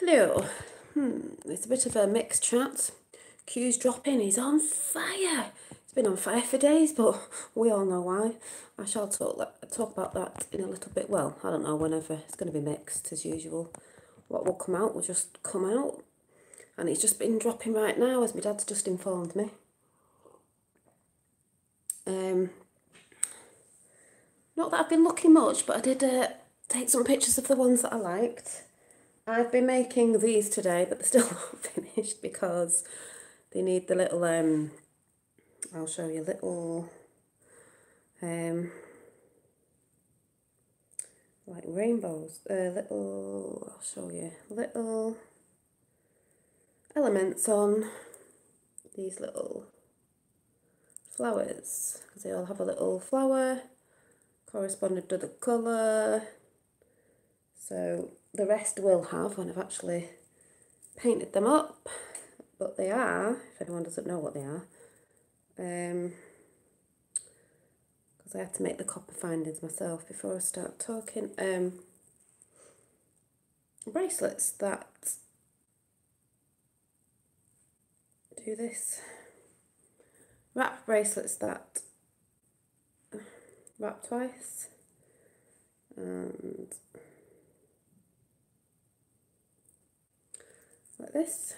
Hello. It's a bit of a mixed chat. Q's dropping, he's on fire. He's been on fire for days, but we all know why. I shall talk about that in a little bit. Well, I don't know, whenever. It's going to be mixed as usual. What will come out will just come out. And it's just been dropping right now, as my dad's just informed me. Not that I've been looking much, but I did take some pictures of the ones that I liked. I've been making these today, but they're still not finished because they need the little, I'll show you, little, like rainbows, I'll show you, little elements on these little flowers, because they all have a little flower corresponding to the colour. So the rest will have when I've actually painted them up, but they are, if anyone doesn't know what they are, because I had to make the copper findings myself before I start talking. Bracelets that do this. Wrap bracelets that wrap twice, and like this.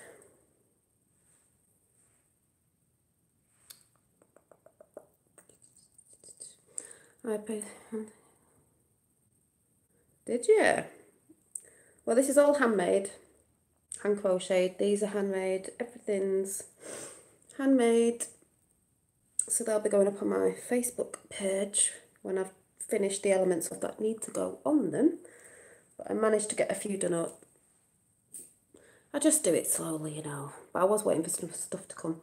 Did you? Well, this is all handmade, hand crocheted. These are handmade. Everything's handmade. So they'll be going up on my Facebook page when I've finished the elements that need to go on them. But I managed to get a few done up. I just do it slowly, you know. But I was waiting for some stuff to come.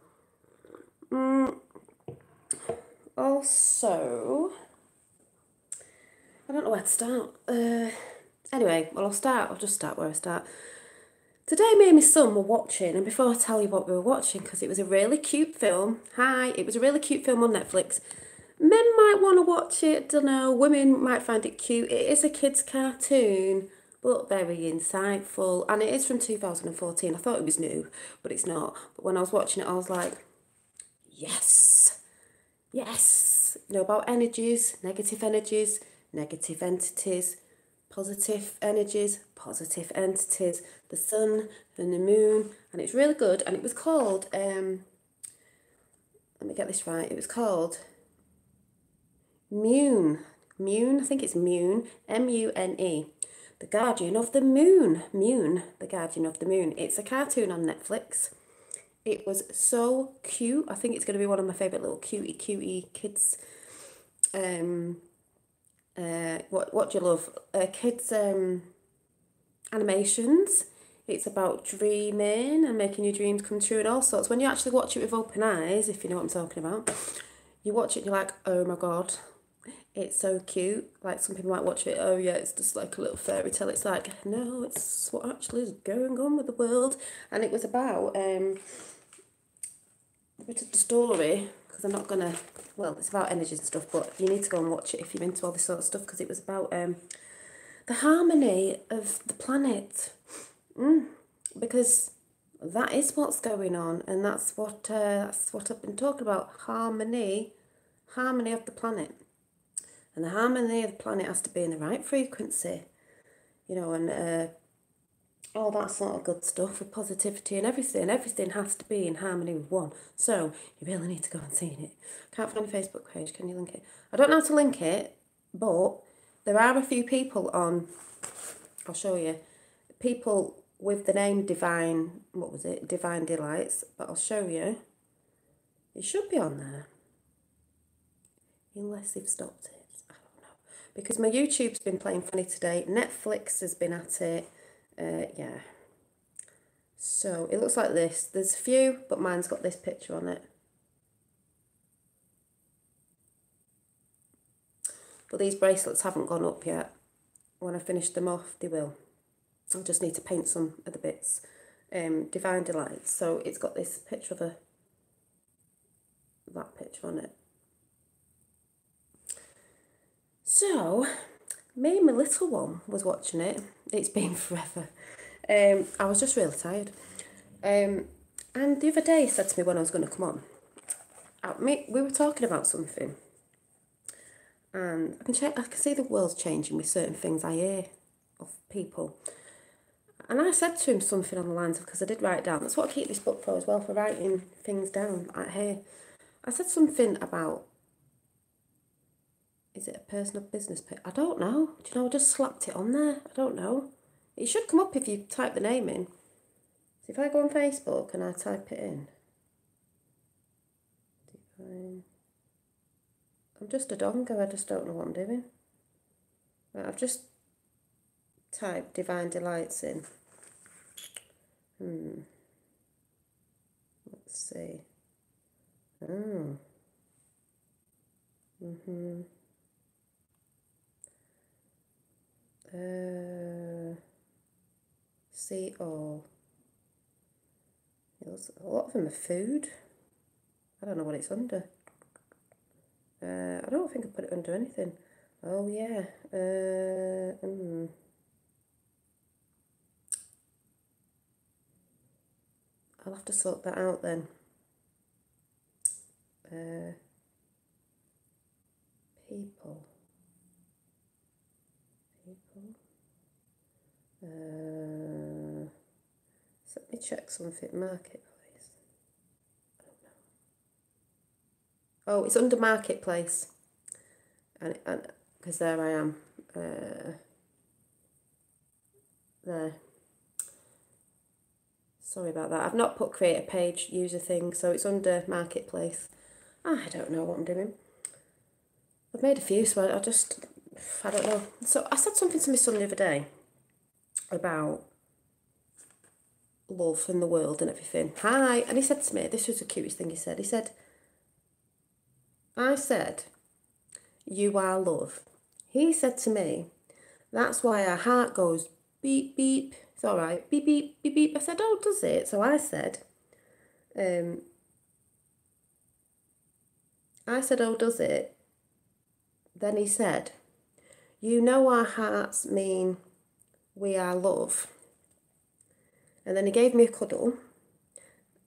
Also, I don't know where to start. Anyway, well, I'll just start where I start. Today, me and my son were watching, and before I tell you what we were watching, because it was a really cute film. It was a really cute film on Netflix. Men might want to watch it, don't know. Women might find it cute. It is a kid's cartoon, but very insightful. And it is from 2014. I thought it was new, but it's not. But when I was watching it, I was like, yes, yes. You know, about energies, negative entities, positive energies, positive entities, the sun and the moon, and it's really good. And it was called, let me get this right, it was called Mune, I think it's Mune, M-U-N-E, The Guardian of the Moon, The Guardian of the Moon. It's a cartoon on Netflix. It was so cute. I think it's going to be one of my favourite little cutie kids, what do you love? Kids animations. It's about dreaming and making your dreams come true and all sorts. When you actually watch it with open eyes, if you know what I'm talking about, you watch it and you're like, oh my god, it's so cute. Like, some people might watch it, oh yeah, it's just like a little fairy tale. It's like, no, it's what actually is going on with the world. And it was about a bit of the story, because I'm not gonna, well, it's about energies and stuff, but you need to go and watch it if you're into all this sort of stuff, because it was about the harmony of the planet, because that is what's going on, and that's what I've been talking about, harmony of the planet, and the harmony of the planet has to be in the right frequency, you know, and all that sort of good stuff with positivity and everything. Everything has to be in harmony with one. So you really need to go and see it. Can't find a Facebook page. Can you link it? I don't know how to link it, but there are a few people on, I'll show you, people with the name Divine, what was it? Divine Delights. But I'll show you. It should be on there. Unless they've stopped it. I don't know. Because my YouTube's been playing funny today. Netflix has been at it. Yeah, so it looks like this. There's a few, but mine's got this picture on it. But these bracelets haven't gone up yet. When I finish them off, they will. I just need to paint some of the bits. Divine Delights. So it's got this picture of that picture on it. So me and my little one was watching it. It's been forever. I was just really tired. And the other day he said to me when I was going to come on, we were talking about something, and I can see the world's changing with certain things I hear of people. And I said to him something on the lines of, because I did write it down, that's what I keep this book for as well, for writing things down out here. I said something about, is it a personal business page? I don't know. Do you know, I just slapped it on there. I don't know. It should come up if you type the name in. So if I go on Facebook and I type it in. I'm just a dongo, I just don't know what I'm doing. Right, I've just typed Divine Delights in. Let's see. Oh. See all. A lot of them are food. I don't know what it's under. I don't think I put it under anything. Oh yeah. I'll have to sort that out then. People. So let me check something. Marketplace. I don't know. Oh, it's under Marketplace. And because there I am. There. Sorry about that. I've not put create a page user thing, so it's under Marketplace. I don't know what I'm doing. I've made a few, so I don't know. So I said something to my son the other day about love and the world and everything. Hi. And he said to me, this was the cutest thing he said. He said, I said, you are love. He said to me, that's why our heart goes beep, beep. It's all right. Beep, beep, beep, beep. I said, oh, does it? So I said, oh, does it? Then he said, you know our hearts mean we are love. And then he gave me a cuddle.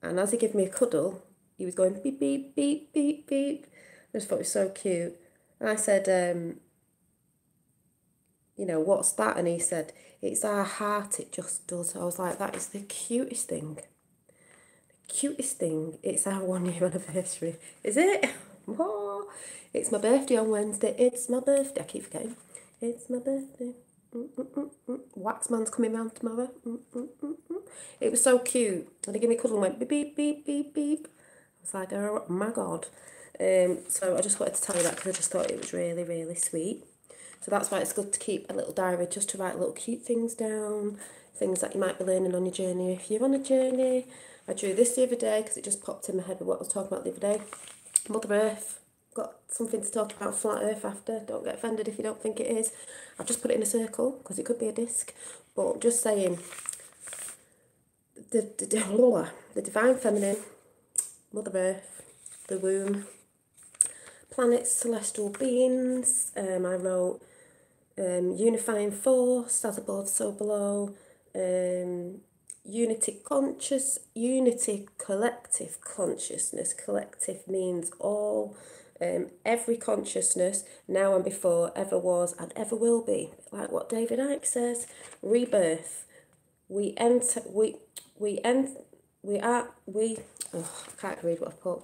And as he gave me a cuddle, he was going beep, beep, beep, beep, beep. I just thought it was so cute. And I said, you know, what's that? And he said, it's our heart, it just does. I was like, that is the cutest thing. The cutest thing. It's our 1 year anniversary. Is it? Oh, it's my birthday on Wednesday. It's my birthday. I keep forgetting. It's my birthday. Waxman's coming round tomorrow. It was so cute. And he gave me a cuddle and went beep, beep, beep, beep, beep. I was like, oh my God. So I just wanted to tell you that because I just thought it was really, really sweet. So that's why it's good to keep a little diary, just to write little cute things down, things that you might be learning on your journey. If you're on a journey, I drew this the other day because it just popped in my head with what I was talking about the other day. Mother Earth. Got something to talk about flat Earth after. Don't get offended if you don't think it is. I've just put it in a circle because it could be a disc. But just saying, the divine feminine, Mother Earth, the womb, planets, celestial beings. I wrote unifying force, as above, so below. Unity collective consciousness. Collective means all. Every consciousness, now and before, ever was and ever will be. Like what David Icke says, rebirth. I can't read what I've put.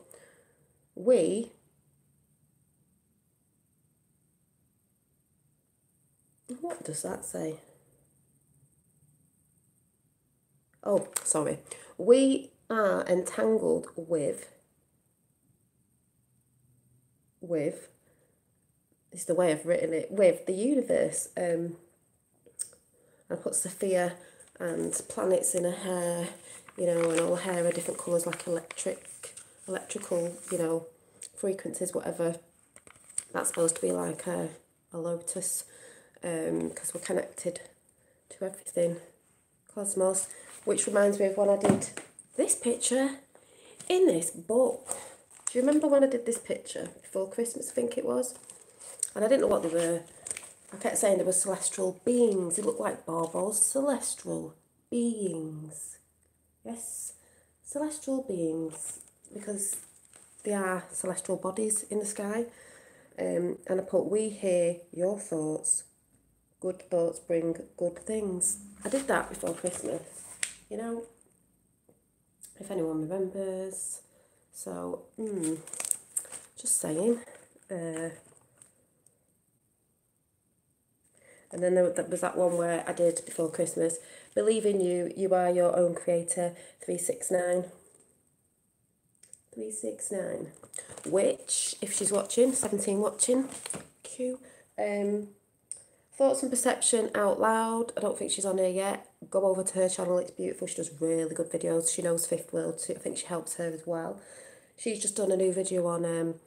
What does that say? Oh, sorry. We are entangled with, is the way I've written it, with the universe. I put Sophia and planets in her hair, you know, and all her hair are different colours, like electrical, you know, frequencies, whatever. That's supposed to be like a lotus, because we're connected to everything, cosmos, which reminds me of when I did this picture in this book. Do you remember when I did this picture before Christmas, I think it was? And I didn't know what they were. I kept saying they were celestial beings. They looked like baubles. Celestial beings. Yes, celestial beings, because they are celestial bodies in the sky. And I put, we hear your thoughts. Good thoughts bring good things. I did that before Christmas, you know, if anyone remembers. So, just saying. And then there was that one where I did before Christmas. Believe in you, you are your own creator, 369. 369. Which, if she's watching, 17 watching, Q. Thoughts and Perception Out Loud. I don't think she's on here yet. Go over to her channel, it's beautiful. She does really good videos. She knows Fifth World too. I think she helps her as well. She's just done a new video on, I'm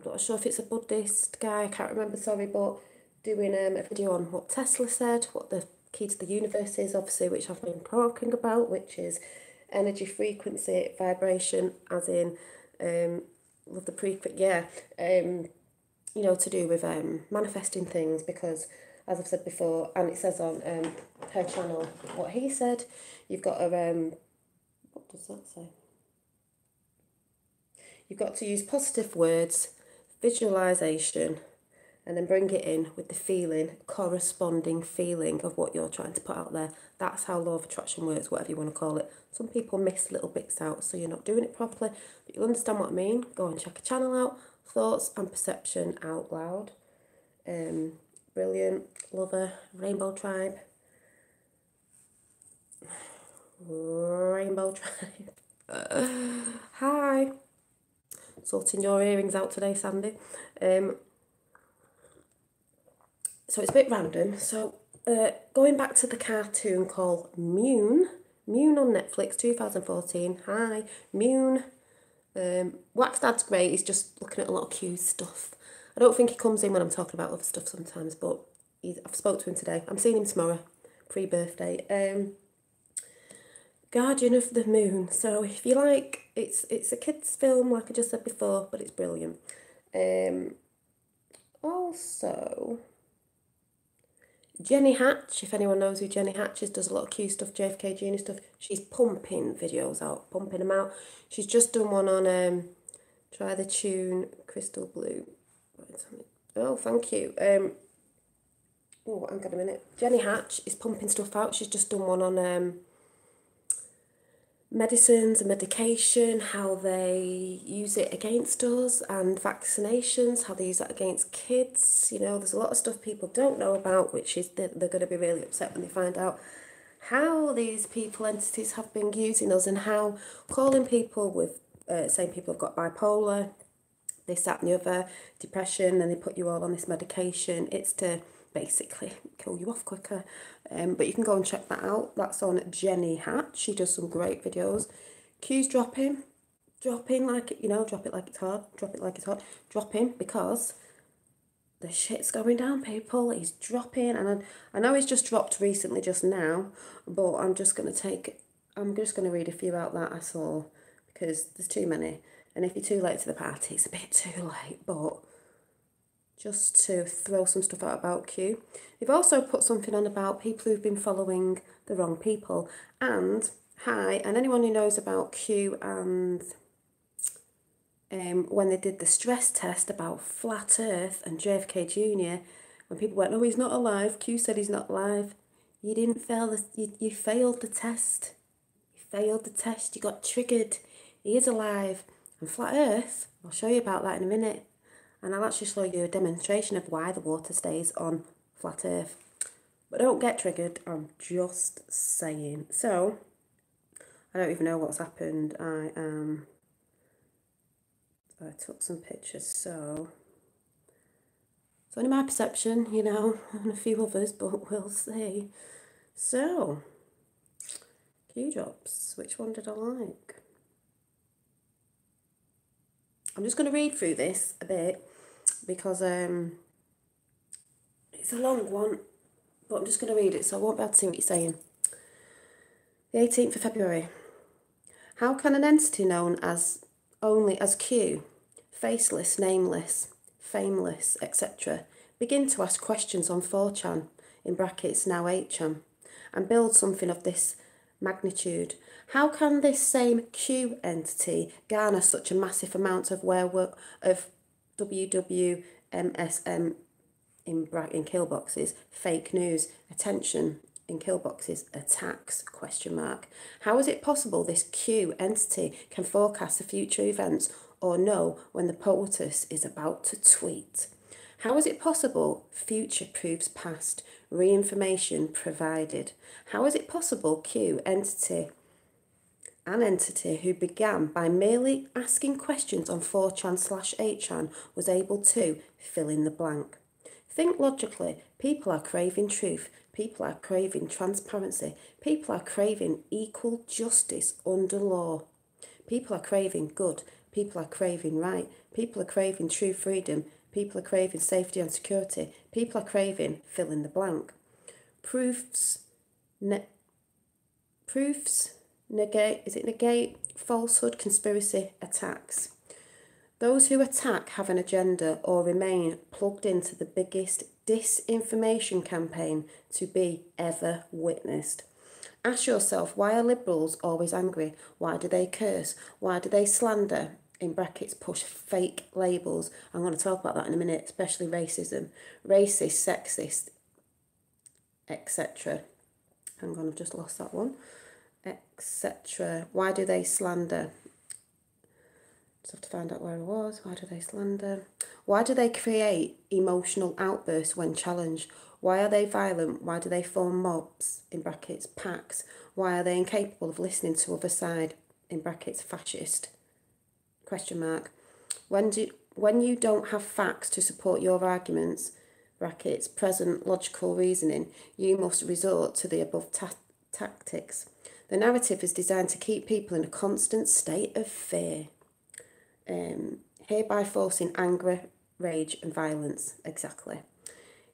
not sure if it's a Buddhist guy, I can't remember, sorry, but doing a video on what Tesla said, what the key to the universe is, obviously, which I've been talking about, which is energy, frequency, vibration, as in, with the you know, to do with manifesting things, because, as I've said before, and it says on her channel, what he said, you've got a, what does that say? You've got to use positive words, visualization, and then bring it in with the feeling, corresponding feeling of what you're trying to put out there. That's how law of attraction works, whatever you want to call it. Some people miss little bits out, so you're not doing it properly, but you'll understand what I mean. Go and check a channel out, Thoughts and Perception Out Loud. Brilliant, love her. Rainbow Tribe. Rainbow Tribe. Hi. Sorting your earrings out today, Sandy. So it's a bit random. So going back to the cartoon called Mune. Mune on Netflix, 2014. Hi, Mune. Wax Dad's great. He's just looking at a lot of cute stuff. I don't think he comes in when I'm talking about other stuff sometimes, but I've spoke to him today. I'm seeing him tomorrow, pre-birthday. Guardian of the Moon. So if you like, it's a kids' film, like I just said before, but it's brilliant. Also, Jenny Hatch, if anyone knows who Jenny Hatch is, does a lot of cute stuff, JFK Jr. stuff. She's pumping videos out, pumping them out. She's just done one on Try the Tune, Crystal Blue. Oh, thank you. Oh, hang on a minute. Jenny Hatch is pumping stuff out. She's just done one on medicines and medication, how they use it against us, and vaccinations, how they use that against kids. You know, there's a lot of stuff people don't know about, which is they're going to be really upset when they find out how these people, entities have been using us, and how calling people with, saying people have got bipolar, this, that and the other, depression, and they put you all on this medication. It's to basically kill you off quicker. But you can go and check that out. That's on Jenny Hatch. She does some great videos. Q's dropping like, you know, drop it like it's hot, drop it like it's hot, dropping, because the shit's going down, people. He's dropping, and I know he's just dropped recently, just now, but I'm just going to read a few out that I saw, because there's too many, and if you're too late to the party, it's a bit too late, but just to throw some stuff out about Q. They've also put something on about people who've been following the wrong people. And hi, and anyone who knows about Q and when they did the stress test about Flat Earth and JFK Jr., when people went, no, he's not alive, Q said he's not alive. You didn't fail, you failed the test. You failed the test, you got triggered. He is alive. And Flat Earth, I'll show you about that in a minute. And I'll actually show you a demonstration of why the water stays on Flat Earth. But don't get triggered, I'm just saying. So, I don't even know what's happened. I took some pictures, so it's only my perception, you know, and a few others, but we'll see. So, Q drops. Which one did I like? I'm just going to read through this a bit, because it's a long one, but I'm just going to read it so I won't be able to see what you're saying. The 18th of February. How can an entity known as only as Q, faceless, nameless, fameless, etc., begin to ask questions on 4chan, in brackets now 8chan, and build something of this magnitude? How can this same Q entity garner such a massive amount of WWMSM in kill boxes, fake news, attention in kill boxes, attacks, question mark? How is it possible this Q entity can forecast the future events or know when the POTUS is about to tweet? How is it possible future proves past, re-information provided? How is it possible Q entity, an entity who began by merely asking questions on 4chan/8chan, was able to fill in the blank? Think logically. People are craving truth. People are craving transparency. People are craving equal justice under law. People are craving good. People are craving right. People are craving true freedom. People are craving safety and security. People are craving fill in the blank. Proofs negate falsehood, conspiracy, attacks. Those who attack have an agenda or remain plugged into the biggest disinformation campaign to be ever witnessed. Ask yourself, why are liberals always angry? Why do they curse? Why do they slander? In brackets, push fake labels. I'm going to talk about that in a minute, especially racism. Racist, sexist, etc. Hang on, I've just lost that one. Etc. Why do they slander? Just have to find out where I was. Why do they slander? Why do they create emotional outbursts when challenged? Why are they violent? Why do they form mobs, in brackets, packs? Why are they incapable of listening to other side, in brackets, fascist, question mark? When you don't have facts to support your arguments, brackets, present logical reasoning, you must resort to the above tactics. The narrative is designed to keep people in a constant state of fear. Hereby forcing anger, rage and violence. Exactly.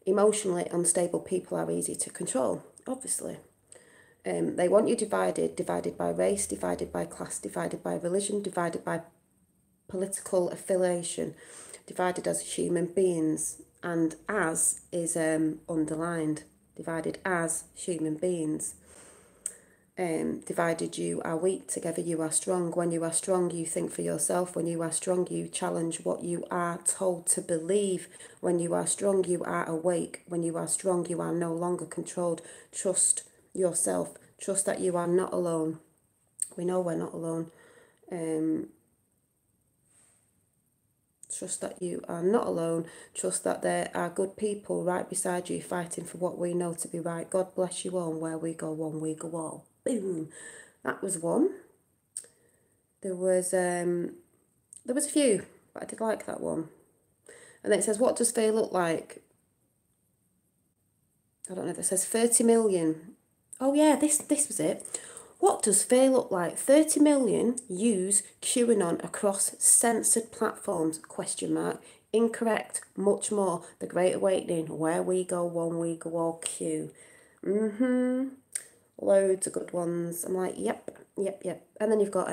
Emotionally unstable people are easy to control, obviously. They want you divided by race, divided by class, divided by religion, divided by political affiliation, divided as human beings, and as is underlined, divided as human beings. Divided you are weak, together you are strong. When you are strong, you think for yourself. When you are strong, you challenge what you are told to believe. When you are strong, you are awake. When you are strong, you are no longer controlled. Trust yourself. Trust that you are not alone. We know we're not alone. Trust that you are not alone. Trust that there are good people right beside you fighting for what we know to be right. God bless you all, and where we go one, we go all. Boom. That was one. There was a few, but I did like that one. And then it says, what does fear look like? I don't know if it says 30 million. Oh yeah, this was it. What does fear look like? 30 million use QAnon across censored platforms, question mark. Incorrect, much more. The Great Awakening, where we go one, we go all Q. Loads of good ones. I'm like, yep. And then you've got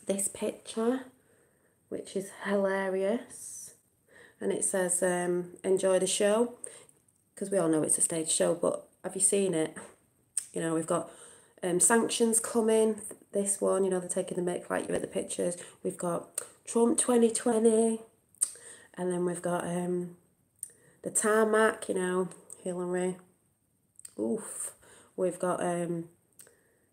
this picture, which is hilarious. And it says, enjoy the show. Because we all know it's a stage show, but have you seen it? You know, we've got sanctions coming. This one, you know, they're taking the mick like you at the pictures. We've got Trump 2020. And then we've got the tarmac, you know, Hillary. Oof. We've got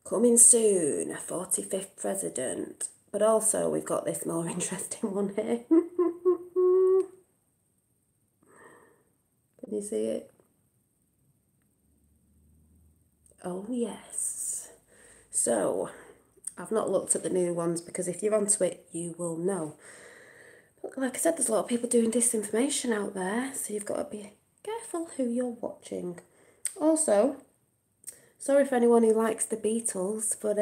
coming soon, a 45th president. But also we've got this more interesting one here. Can you see it? Oh yes. So, I've not looked at the new ones because if you're onto it, you will know. But like I said, there's a lot of people doing disinformation out there, so you've got to be careful who you're watching. Also, sorry for anyone who likes the Beatles, but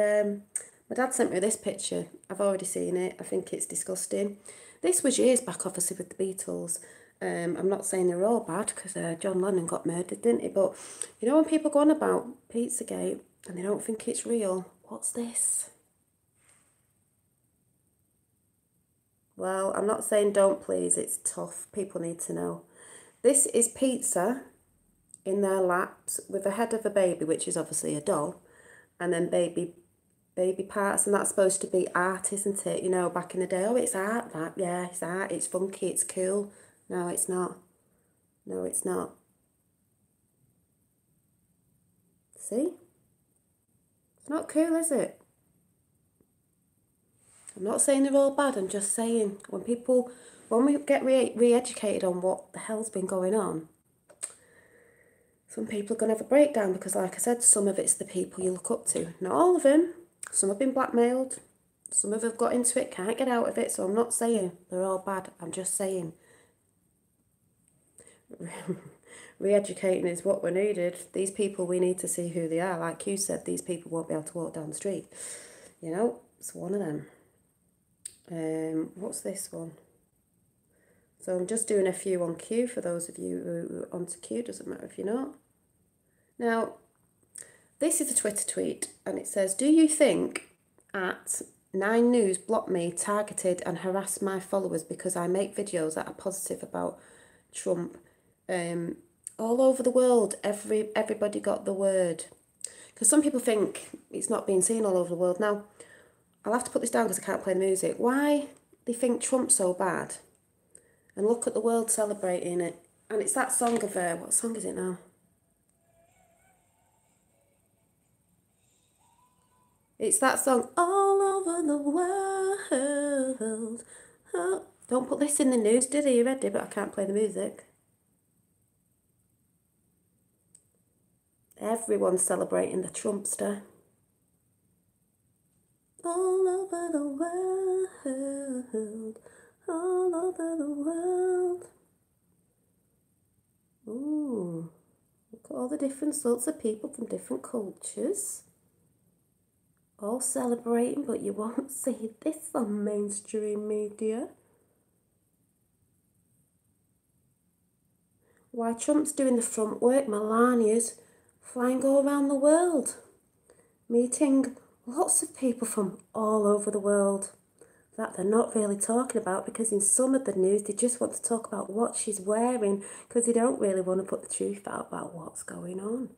my dad sent me this picture. I've already seen it. I think it's disgusting. This was years back, obviously, with the Beatles. I'm not saying they're all bad because John Lennon got murdered, didn't he? But you know when people go on about Pizzagate and they don't think it's real, what's this? Well, I'm not saying don't please, it's tough. People need to know. This is pizza in their laps with the head of a baby, which is obviously a doll, and then baby parts, and that's supposed to be art, isn't it? You know, back in the day, oh, it's art, that, yeah, it's art, it's funky, it's cool. No, it's not. No, it's not. See? It's not cool, is it? I'm not saying they're all bad, I'm just saying when we get re-educated on what the hell's been going on, some people are going to have a breakdown because, like I said, some of it's the people you look up to. Not all of them. Some have been blackmailed. Some of them have got into it, can't get out of it. So I'm not saying they're all bad. I'm just saying re-educating is what we needed. These people, we need to see who they are. Like you said, these people won't be able to walk down the street. You know, it's one of them. What's this one? So I'm just doing a few on cue for those of you who are onto cue. Doesn't matter if you're not. Now, this is a Twitter tweet, and it says, do you think at 9 News blocked me, targeted and harassed my followers because I make videos that are positive about Trump? All over the world, everybody got the word. Because some people think it's not being seen all over the world. Now, I'll have to put this down because I can't play the music. Why they think Trump's so bad? And look at the world celebrating it. And it's that song of, what song is it now? It's that song, all over the world. Oh, don't put this in the news, did he? You ready? But I can't play the music. Everyone's celebrating the Trumpster. All over the world. All over the world. Ooh, look at all the different sorts of people from different cultures. All celebrating, but you won't see this on mainstream media. Why Trump's doing the front work, Melania's flying all around the world, meeting lots of people from all over the world that they're not really talking about, because in some of the news they just want to talk about what she's wearing because they don't really want to put the truth out about what's going on.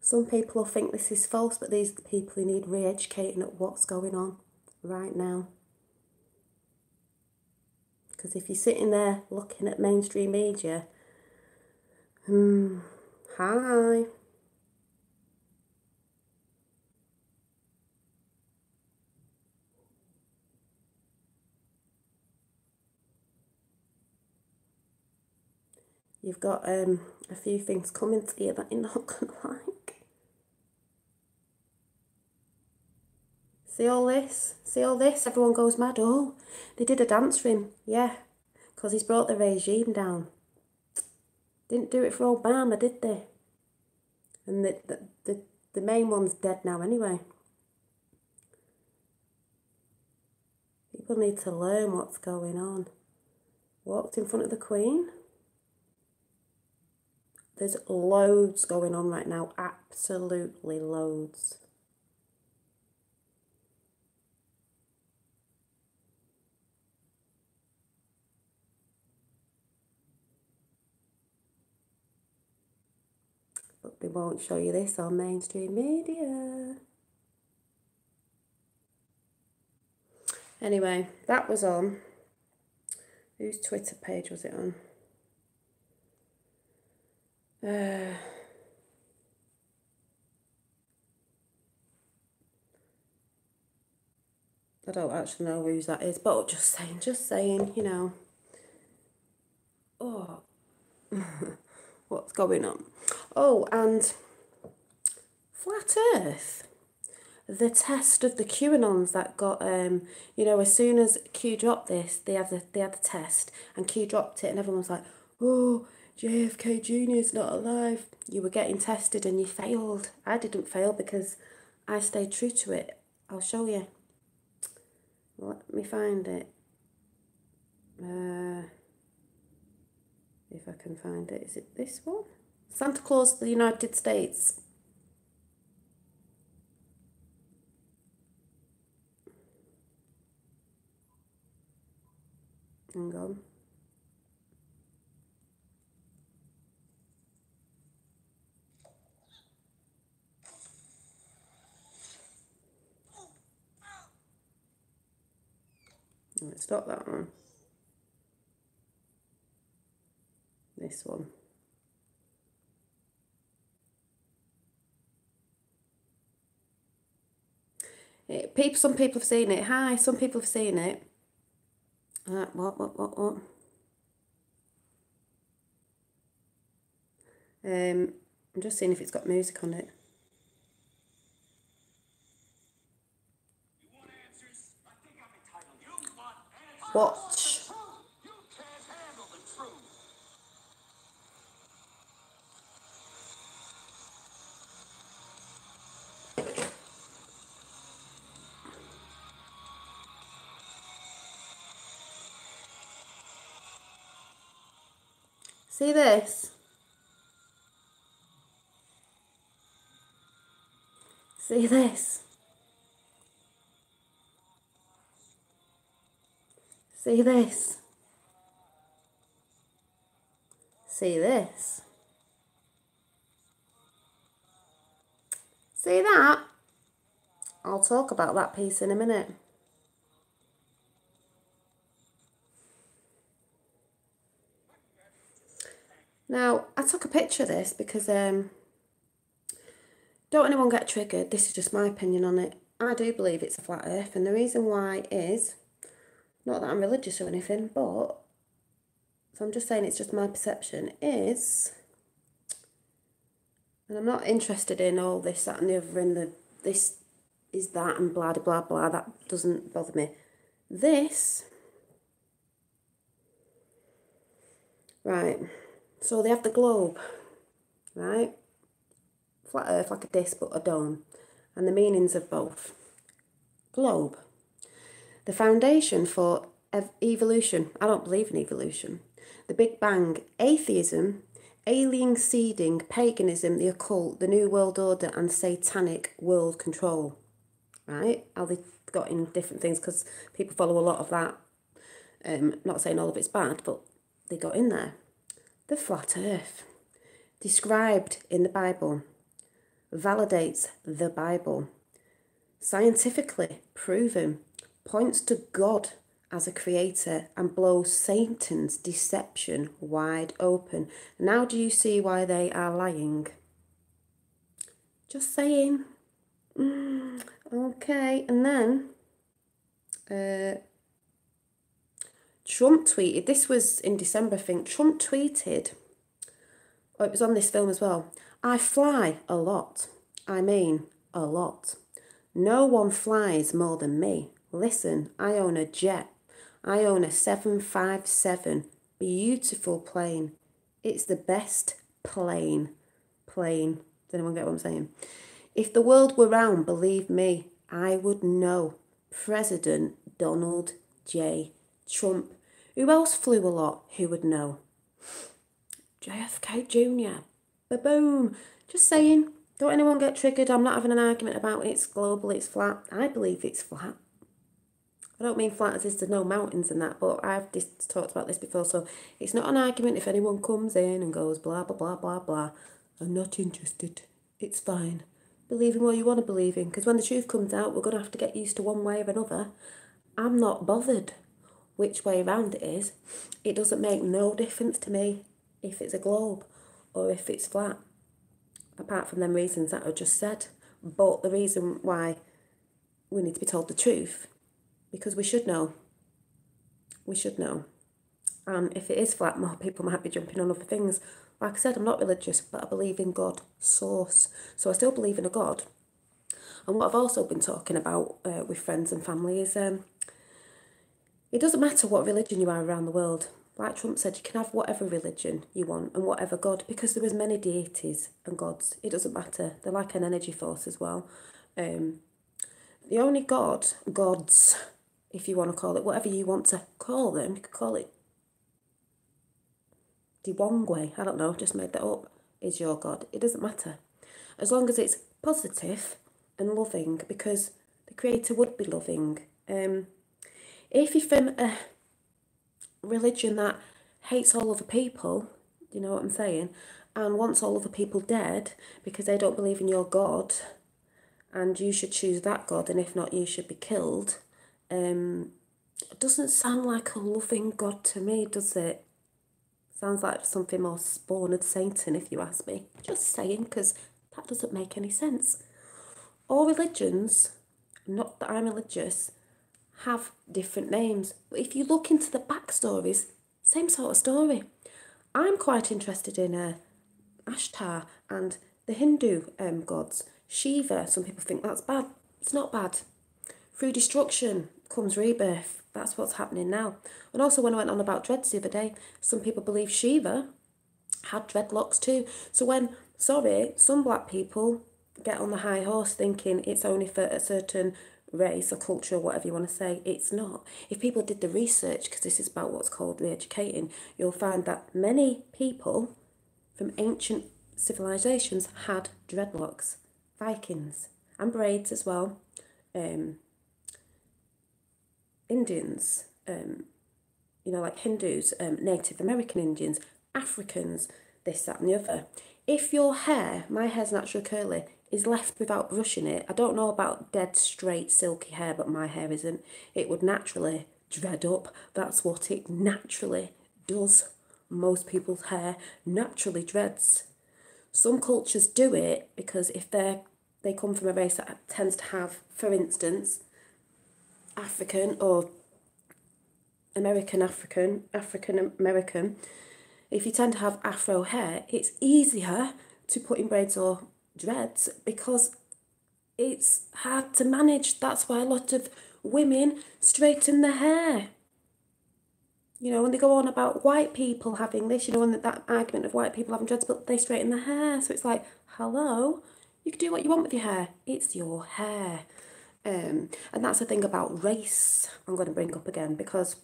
Some people will think this is false, but these are the people who need re-educating at what's going on right now. Because if you're sitting there looking at mainstream media, hi. You've got a few things coming to you that you're not going to like. See all this? See all this? Everyone goes mad. Oh, they did a dance for him. Yeah, because he's brought the regime down. Didn't do it for Obama, did they? And the main one's dead now anyway. People need to learn what's going on. Walked in front of the Queen. There's loads going on right now. Absolutely loads. But they won't show you this on mainstream media. Anyway, that was on. Whose Twitter page was it on? I don't actually know whose that is, but just saying, you know. Oh, what's going on? Oh, and Flat Earth. The test of the QAnons that got, you know, as soon as Q dropped this, they had the test, and Q dropped it, and everyone was like, oh, JFK Jr.'s not alive. You were getting tested and you failed. I didn't fail because I stayed true to it. I'll show you. Let me find it. If I can find it. Is it this one? Santa Claus of the United States. Hang on. It's not that one. This one. Some people have seen it. Hi, some people have seen it. What? I'm just seeing if it's got music on it. Watch. See this? See this? See this? See this? See that? I'll talk about that piece in a minute. Now, I took a picture of this because, don't anyone get triggered, this is just my opinion on it. I do believe it's a flat earth, and the reason why is, not that I'm religious or anything, but, so I'm just saying it's just my perception, is, and I'm not interested in all this, that and the other, and this is that and blah, blah, blah, that doesn't bother me. This, right, so they have the globe, right? Flat earth, like a disc but a dome, and the meanings of both. Globe. The foundation for evolution. I don't believe in evolution. The Big Bang. Atheism. Alien seeding. Paganism. The occult. The New World Order. And satanic world control. Right? How they got in different things, because people follow a lot of that. Not saying all of it's bad, but they got in there. The flat earth. Described in the Bible. Validates the Bible. Scientifically proven. Points to God as a creator and blows Satan's deception wide open. Now do you see why they are lying? Just saying. Okay, and then Trump tweeted, this was in December I think, Trump tweeted, oh, it was on this film as well, I fly a lot. I mean, a lot. No one flies more than me. Listen, I own a jet. I own a 757. Beautiful plane. It's the best plane. Does anyone get what I'm saying? If the world were round, believe me, I would know. President Donald J. Trump. Who else flew a lot? Who would know? JFK Jr. Ba-boom. Just saying. Don't anyone get triggered. I'm not having an argument about it's global, it's flat. I believe it's flat. I don't mean flat as is there's no mountains and that, but I've talked about this before, so it's not an argument if anyone comes in and goes blah, blah, blah, blah, blah. I'm not interested. It's fine. Believe in what you want to believe in, because when the truth comes out, we're going to have to get used to one way or another. I'm not bothered which way around it is. It doesn't make no difference to me if it's a globe or if it's flat, apart from them reasons that I just said. But the reason why we need to be told the truth, because we should know. We should know. And if it is flat, more people might be jumping on other things. Like I said, I'm not religious, but I believe in God, source. So I still believe in a God. And what I've also been talking about with friends and family is it doesn't matter what religion you are around the world. Like Trump said, you can have whatever religion you want and whatever God, because there is many deities and gods. It doesn't matter. They're like an energy force as well. The only gods, if you want to call it, whatever you want to call them, you could call it Diwangwe, I don't know, just made that up, is your God. It doesn't matter. As long as it's positive and loving, because the Creator would be loving. If you're from religion that hates all other people, you know what I'm saying, and wants all other people dead because they don't believe in your God, and you should choose that God, and if not, you should be killed. It doesn't sound like a loving God to me, does it? Sounds like something more spawn of Satan, if you ask me. Just saying, because that doesn't make any sense. All religions, not that I'm religious, have different names. But if you look into the backstories, same sort of story. I'm quite interested in Ashtar and the Hindu gods. Shiva, some people think that's bad. It's not bad. Through destruction comes rebirth. That's what's happening now. And also when I went on about dreads the other day, some people believe Shiva had dreadlocks too. So some black people get on the high horse thinking it's only for a certain race or culture or whatever you want to say. It's not. If people did the research, because this is about what's called re-educating, you'll find that many people from ancient civilizations had dreadlocks. Vikings and braids as well. Indians, like Hindus, Native American Indians, Africans, this, that and the other. If your hair, my hair's naturally curly, is left without brushing it, I don't know about dead straight silky hair, but my hair isn't, it would naturally dread up. That's what it naturally does. Most people's hair naturally dreads. Some cultures do it because if they come from a race that tends to have, for instance, African or American, African American, if you tend to have afro hair, it's easier to put in braids or dreads because it's hard to manage. That's why a lot of women straighten their hair. When they go on about white people having this, and that argument of white people having dreads, but they straighten their hair. So it's like, hello, you can do what you want with your hair. It's your hair. And that's the thing about race I'm going to bring up again, because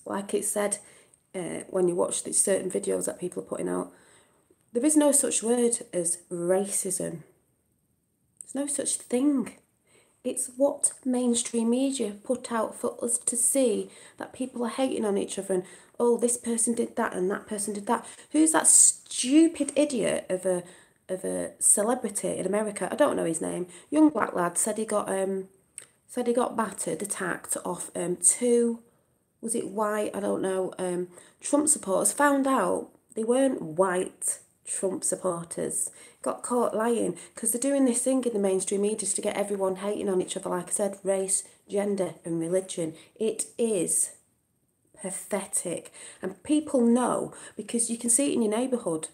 like it said, when you watch these certain videos that people are putting out, there is no such word as racism. There's no such thing. It's what mainstream media put out for us to see, that people are hating on each other and, oh, this person did that and that person did that. Who's that stupid idiot of a celebrity in America? I don't know his name. Young black lad said he got battered, attacked off two, was it white? I don't know. Trump supporters found out they weren't white Trump supporters. Got caught lying because they're doing this thing in the mainstream media to get everyone hating on each other. Like I said, race, gender, and religion. It is pathetic, and people know because you can see it in your neighbourhood.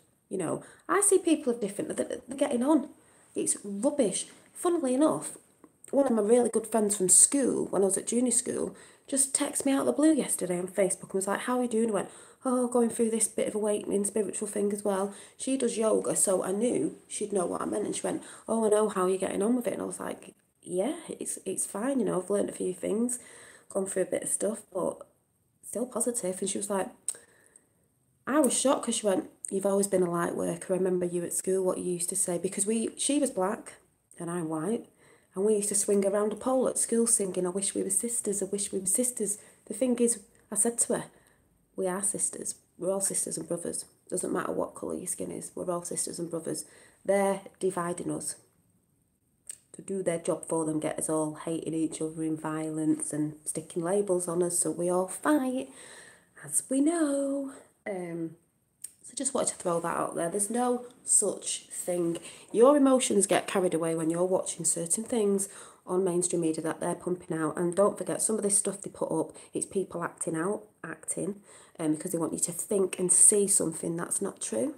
I see people of different. They're getting on. It's rubbish. Funnily enough, one of my really good friends from school, when I was at junior school, just texted me out of the blue yesterday on Facebook and was like, how are you doing? I went, oh, going through this bit of awakening, spiritual thing as well. She does yoga, so I knew she'd know what I meant. And she went, oh, I know, how are you getting on with it? And I was like, yeah, it's fine, I've learned a few things, gone through a bit of stuff, but still positive. And she was like, I was shocked because she went, you've always been a light worker. I remember you at school, what you used to say, because she was black and I'm white. And we used to swing around a pole at school singing, I wish we were sisters, I wish we were sisters. The thing is, I said to her, we are sisters. We're all sisters and brothers. Doesn't matter what colour your skin is. We're all sisters and brothers. They're dividing us to do their job for them, get us all hating each other in violence and sticking labels on us so we all fight, as we know. So just wanted to throw that out there. There's no such thing. Your emotions get carried away when you're watching certain things on mainstream media that they're pumping out. And don't forget, some of this stuff they put up, it's people acting, because they want you to think and see something that's not true,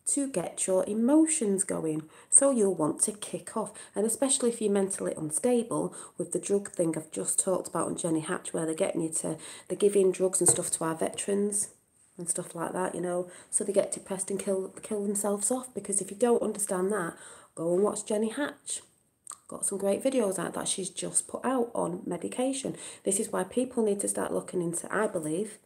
to get your emotions going. So you'll want to kick off. And especially if you're mentally unstable, with the drug thing I've just talked about on Jenny Hatch, where they're giving drugs and stuff to our veterans and stuff like that, so they get depressed and kill themselves off. Because if you don't understand that, go and watch Jenny Hatch. Got some great videos out that she's just put out on medication. This is why people need to start looking into, I believe,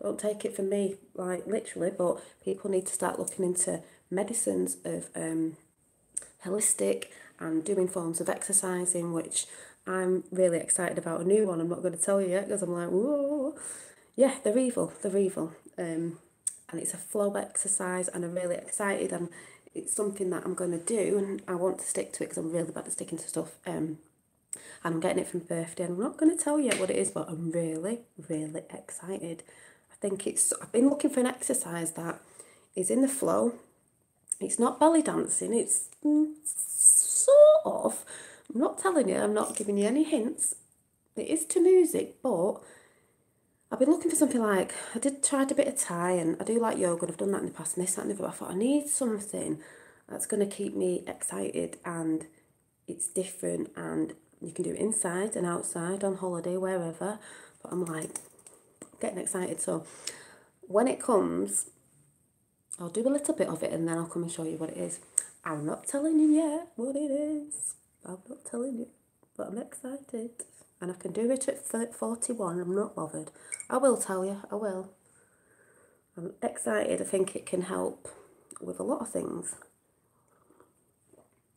don't take it from me, like literally, but people need to start looking into medicines of holistic and doing forms of exercising, which I'm really excited about a new one. I'm not going to tell you yet because I'm like, whoa. yeah, they're evil. They're evil. And it's a flow exercise, and I'm really excited, and it's something that I'm going to do, and I want to stick to it because I'm really bad at sticking to stuff. And I'm getting it for my birthday, and I'm not going to tell you what it is, but I'm really, really excited. I think I've been looking for an exercise that is in the flow. It's not belly dancing, it's sort of. I'm not telling you, I'm not giving you any hints. It is to music, but I've been looking for something like, tried a bit of Thai, and I do like yoga, and I've done that in the past, and this, that, and the other. I thought I need something that's going to keep me excited, and it's different, and you can do it inside and outside, on holiday, wherever. But I'm like, getting excited. So when it comes, I'll do a little bit of it, and then I'll come and show you what it is. I'm not telling you yet what it is. I'm not telling you, but I'm excited. And I can do it at 41. I'm not bothered. I will tell you. I will. I'm excited. I think it can help with a lot of things.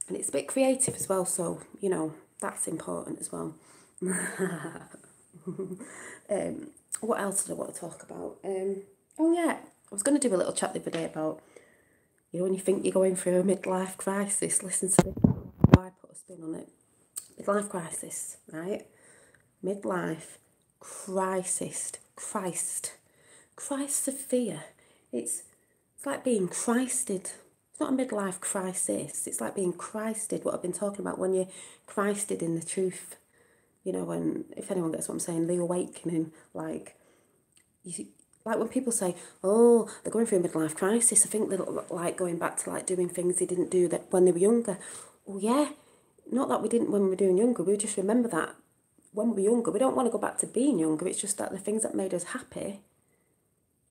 And it's a bit creative as well. So, you know, that's important as well. What else did I want to talk about? Oh, yeah. I was going to do a little chat the other day about, you know, when you think you're going through a midlife crisis, listen to this. Why put a spin on it? Midlife crisis, right? Midlife crisis. Christ Sophia. It's like being Christed. It's not a midlife crisis. It's like being Christed. What I've been talking about, when you're Christed in the truth. You know, when, if anyone gets what I'm saying, the awakening, like, like when people say, oh, they're going through a midlife crisis, I think they're like going back to like doing things they didn't do that when they were younger. Well, yeah, not that we didn't when we were doing younger, we just remember that when we were younger. We don't want to go back to being younger, it's just that the things that made us happy,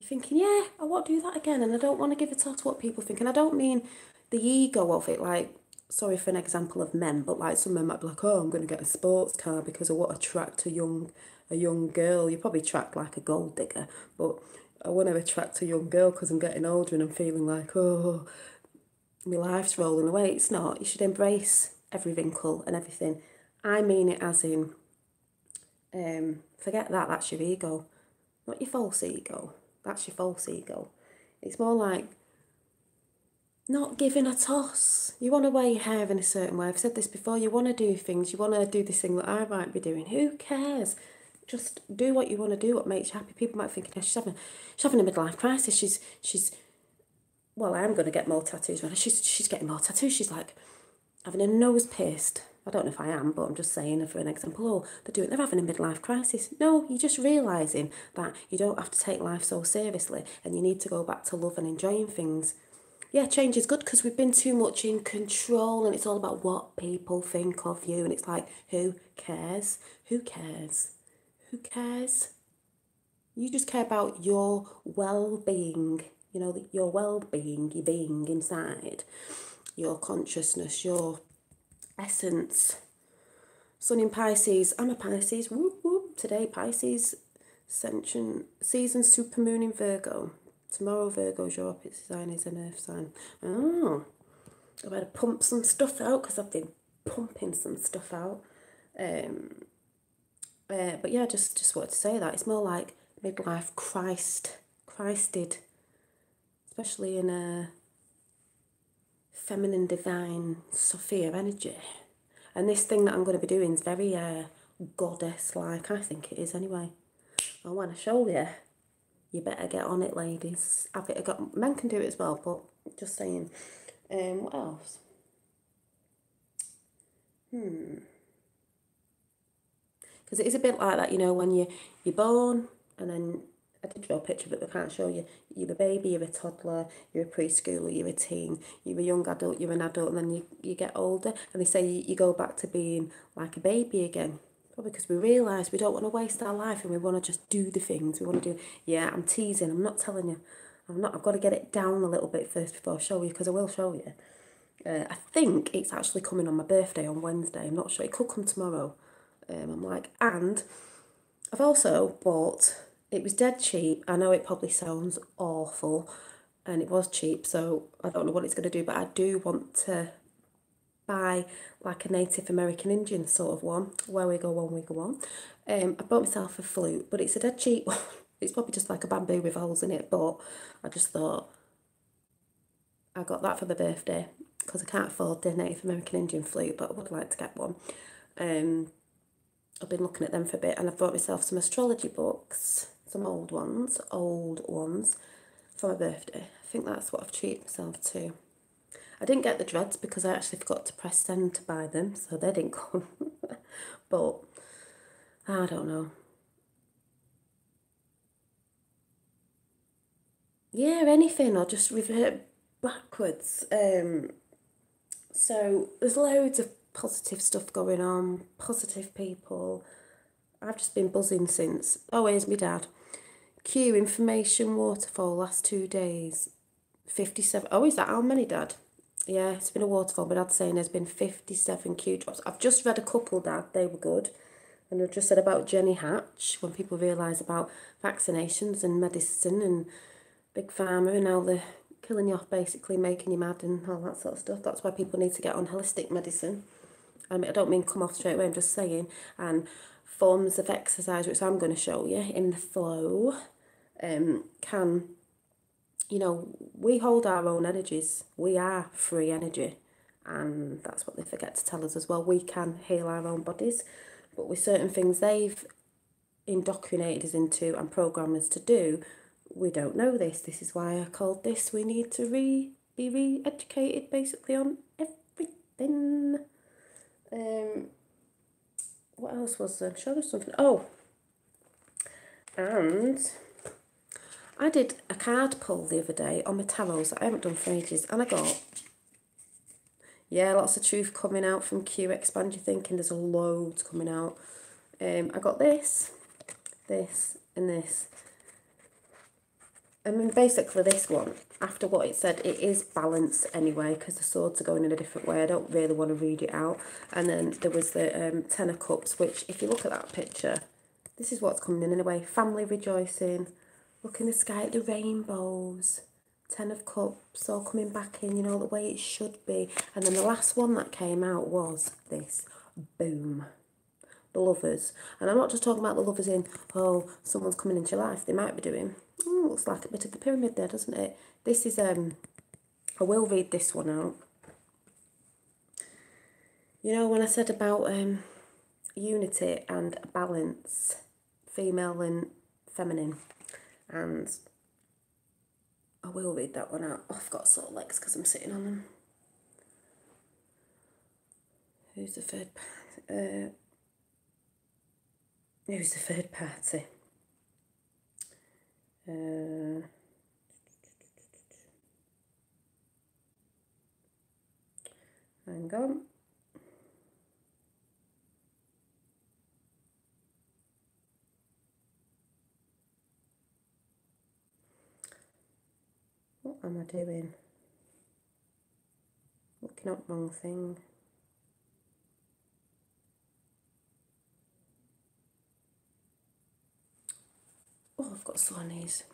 you're thinking, yeah, I want to do that again, and I don't want to give a tot to what people think. And I don't mean the ego of it, like, sorry for an example of men, but like some men might be like, oh, I'm going to get a sports car because I want to attract a young girl. You probably attract like a gold digger, but I want to attract a young girl because I'm getting older and I'm feeling like, oh, my life's rolling away. It's not. You should embrace every wrinkle and everything. I mean it as in, forget that, that's your ego. Not your false ego. That's your false ego. It's more like not giving a toss. You want to wear your hair in a certain way. I've said this before. You want to do things. You want to do this thing that I might be doing. Who cares? Just do what you want to do, what makes you happy. People might think, she's having a midlife crisis. She's well, I am going to get more tattoos. She's getting more tattoos. She's like having a nose pierced. I don't know if I am, but I'm just saying for an example. Oh, they're having a midlife crisis. No, you're just realising that you don't have to take life so seriously, and you need to go back to love and enjoying things. Yeah, change is good because we've been too much in control, and it's all about what people think of you, and it's like, who cares? Who cares? Who cares? You just care about your well-being, you know, your well-being, your being inside, your consciousness, your essence. Sun in Pisces. I'm a Pisces. Whoop, whoop. Today, Pisces, Ascension, season, supermoon in Virgo. Tomorrow, Virgo's your opposite sign is an earth sign. Oh, I better pump some stuff out because I've been pumping some stuff out. But yeah, just wanted to say that. It's more like midlife Christed, especially in a feminine divine Sophia energy. And this thing that I'm going to be doing is very goddess-like. I think it is anyway. I want to show you. You better get on it, ladies. Have it got. Men can do it as well, but just saying. What else? Because it is a bit like that, you know, when you're born, and then I did draw a picture, but I can't show you. You're a baby, you're a toddler, you're a preschooler, you're a teen, you're a young adult, you're an adult, and then you get older, and they say you go back to being like a baby again. Probably because we realise we don't want to waste our life, and we want to just do the things we want to do. Yeah, I'm teasing, I'm not telling you. I've got to get it down a little bit first before I show you, because I will show you. I think it's actually coming on my birthday on Wednesday. I'm not sure. It could come tomorrow. I'm like, and I've also bought, it was dead cheap. I know it probably sounds awful, and it was cheap, so I don't know what it's going to do, but I do want to buy like a Native American Indian sort of one, where we go on, we go on. I bought myself a flute, but it's a dead cheap one. It's probably just like a bamboo with holes in it, but I just thought I got that for my birthday because I can't afford the Native American Indian flute, but I would like to get one. I've been looking at them for a bit, and I've bought myself some astrology books, some old ones for my birthday. I think that's what I've treated myself to. I didn't get the dreads because I actually forgot to press send to buy them, so they didn't come. But I don't know. Yeah, anything, or just revert backwards. So there's loads of positive stuff going on, positive people. I've just been buzzing since. Oh, here's my dad. Q information waterfall last 2 days. 57. Oh, is that how many, Dad? Yeah, it's been a waterfall, but Dad's saying there's been 57 Q drops. I've just read a couple, Dad. They were good. And I've just said about Jenny Hatch, when people realise about vaccinations and medicine and Big Pharma and how they're killing you off, basically making you mad and all that sort of stuff. That's why people need to get on holistic medicine. I don't mean come off straight away, I'm just saying. And forms of exercise, which I'm going to show you in the flow, can, we hold our own energies. We are free energy. And that's what they forget to tell us as well. We can heal our own bodies. But with certain things they've indoctrinated us into and programmed us to do, we don't know this. This is why I called this, we need to be re-educated basically on everything. What else was there? I'm sure there's something. Oh, and I did a card pull the other day on my tarots that I haven't done for ages, and I got, lots of truth coming out from Q. Expand your thinking. There's loads coming out. I got this, and this. I mean, basically this one, after what it said, it is balanced anyway, because the swords are going in a different way. I don't really want to read it out. And then there was the Ten of Cups, which, if you look at that picture, this is what's coming in a way. Family rejoicing. Look in the sky at the rainbows. Ten of Cups all coming back in, the way it should be. And then the last one that came out was this. Boom. The lovers. And I'm not just talking about the lovers in, someone's coming into your life. They might be doing, looks like a bit of the pyramid there, doesn't it? This is, I will read this one out. When I said about unity and balance, female and feminine, and I will read that one out. Oh, I've got sore legs because I'm sitting on them. Who's the third party? Who's the third party? Hang on. What am I doing? Looking up wrong thing. Oh, I've got sore knees.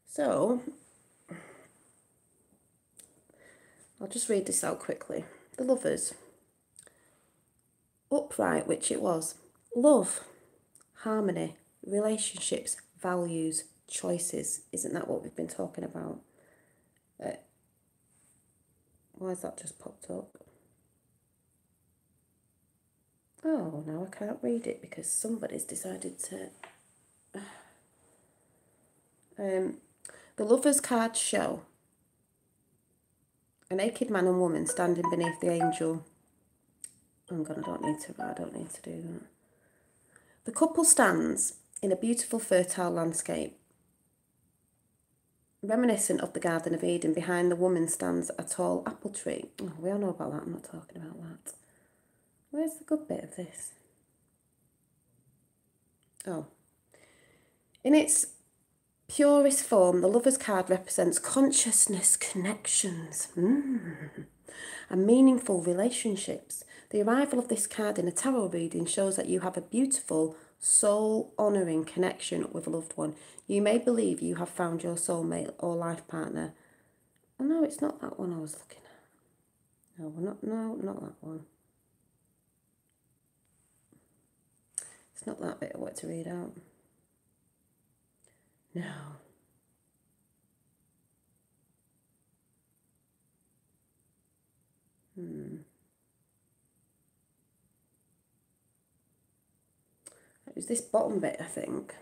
So, I'll just read this out quickly. The lovers. Upright, which it was. Love, harmony, relationships, values, choices. Isn't that what we've been talking about? Why has that just popped up? Oh, now I can't read it because somebody's decided to... the lovers cards show a naked man and woman standing beneath the angel. I don't need to do that. The couple stands in a beautiful fertile landscape, reminiscent of the Garden of Eden. Behind the woman stands a tall apple tree. Oh, we all know about that. I'm not talking about that. Where's the good bit of this? Oh. In its purest form, the lover's card represents consciousness connections and meaningful relationships. The arrival of this card in a tarot reading shows that you have a beautiful, soul-honouring connection with a loved one. You may believe you have found your soulmate or life partner. Oh, no, it's not that one I was looking at. No, not that one. It's not that bit I want to read out. No. It was this bottom bit, I think.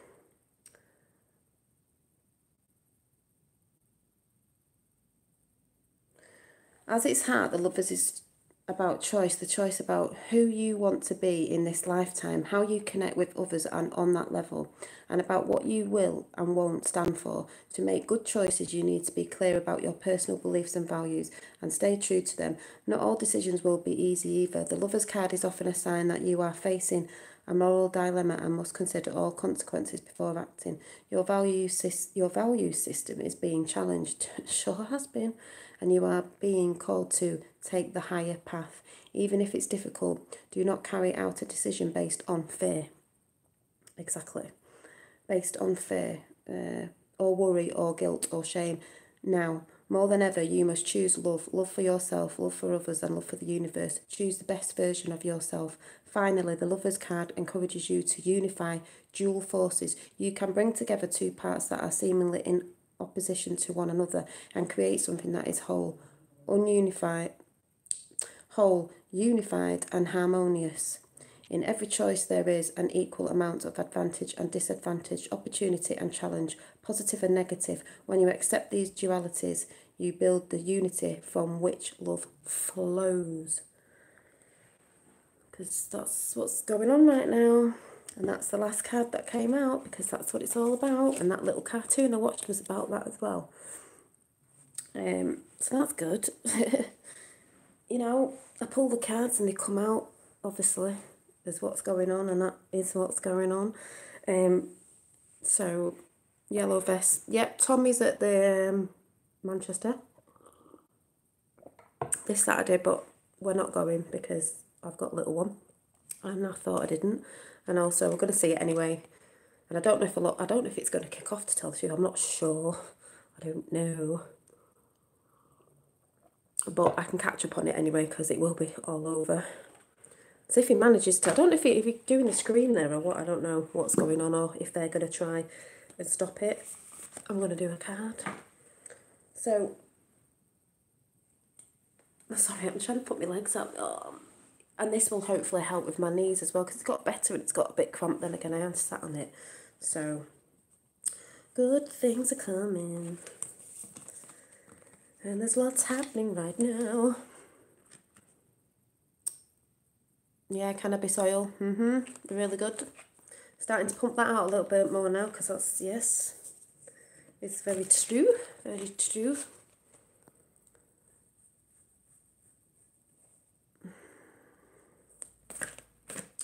As its heart, the Lovers is about choice, the choice about who you want to be in this lifetime, how you connect with others and on that level, and about what you will and won't stand for. To make good choices, you need to be clear about your personal beliefs and values and stay true to them. Not all decisions will be easy either. The Lovers card is often a sign that you are facing a moral dilemma and must consider all consequences before acting. Your value system is being challenged. Sure has been. And you are being called to take the higher path. Even if it's difficult, do not carry out a decision based on fear. Exactly. Based on fear, or worry, or guilt, or shame. Now, more than ever, you must choose love. Love for yourself, love for others, and love for the universe. Choose the best version of yourself. Finally, the Lover's card encourages you to unify dual forces. You can bring together two parts that are seemingly in opposition to one another and create something that is unified and harmonious. In every choice there is an equal amount of advantage and disadvantage, opportunity and challenge, positive and negative. When you accept these dualities, you build the unity from which love flows. Because that's what's going on right now. And that's the last card that came out, because that's what it's all about. And that little cartoon I watched was about that as well. So that's good. You know, I pull the cards and they come out, obviously. There's what's going on, and that is what's going on. So, yellow vest. Yep, Tommy's at the Manchester this Saturday, but we're not going because I've got a little one. And I thought I didn't. And also, we're going to see it anyway. And I don't know if it's going to kick off, to tell the truth. I'm not sure. I don't know. But I can catch up on it anyway, because it will be all over. So if he manages to, I don't know if he's doing the screen there or what, I don't know what's going on, or if they're going to try and stop it. I'm going to do a card. So, sorry, I'm trying to put my legs up. Oh, and this will hopefully help with my knees as well, because it's got better and it's got a bit cramped. Then again, I am sat on it. So, good things are coming. And there's lots happening right now. Yeah, cannabis oil. Really good. Starting to pump that out a little bit more now, because that's, yes, it's very true. Very true.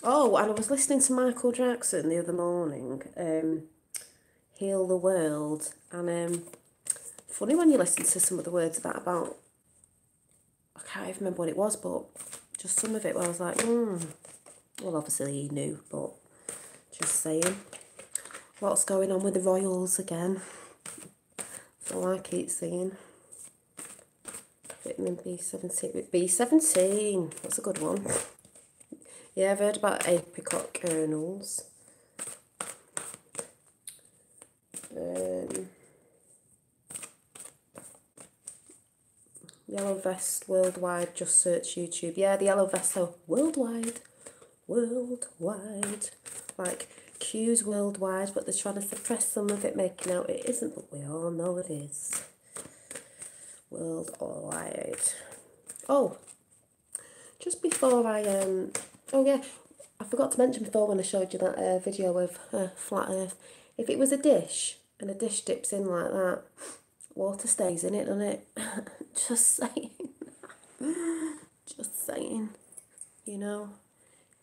Oh, and I was listening to Michael Jackson the other morning, Heal the World, and funny when you listen to some of the words of that about, I can't even remember what it was, but just some of it where I was like, well, obviously he knew, but just saying. What's going on with the Royals again? That's all I keep seeing. Vitamin B17. B17, that's a good one. Yeah, I've heard about apricot kernels. Yellow Vest Worldwide, just search YouTube. Yeah, the Yellow Vest, so worldwide. Like Q's worldwide, but they're trying to suppress some of it, making out it isn't, but we all know it is. Worldwide. Oh, just before I, oh yeah, I forgot to mention before when I showed you that video of Flat Earth. If it was a dish, and a dish dips in like that, water stays in it, doesn't it? Just saying. Just saying. You know,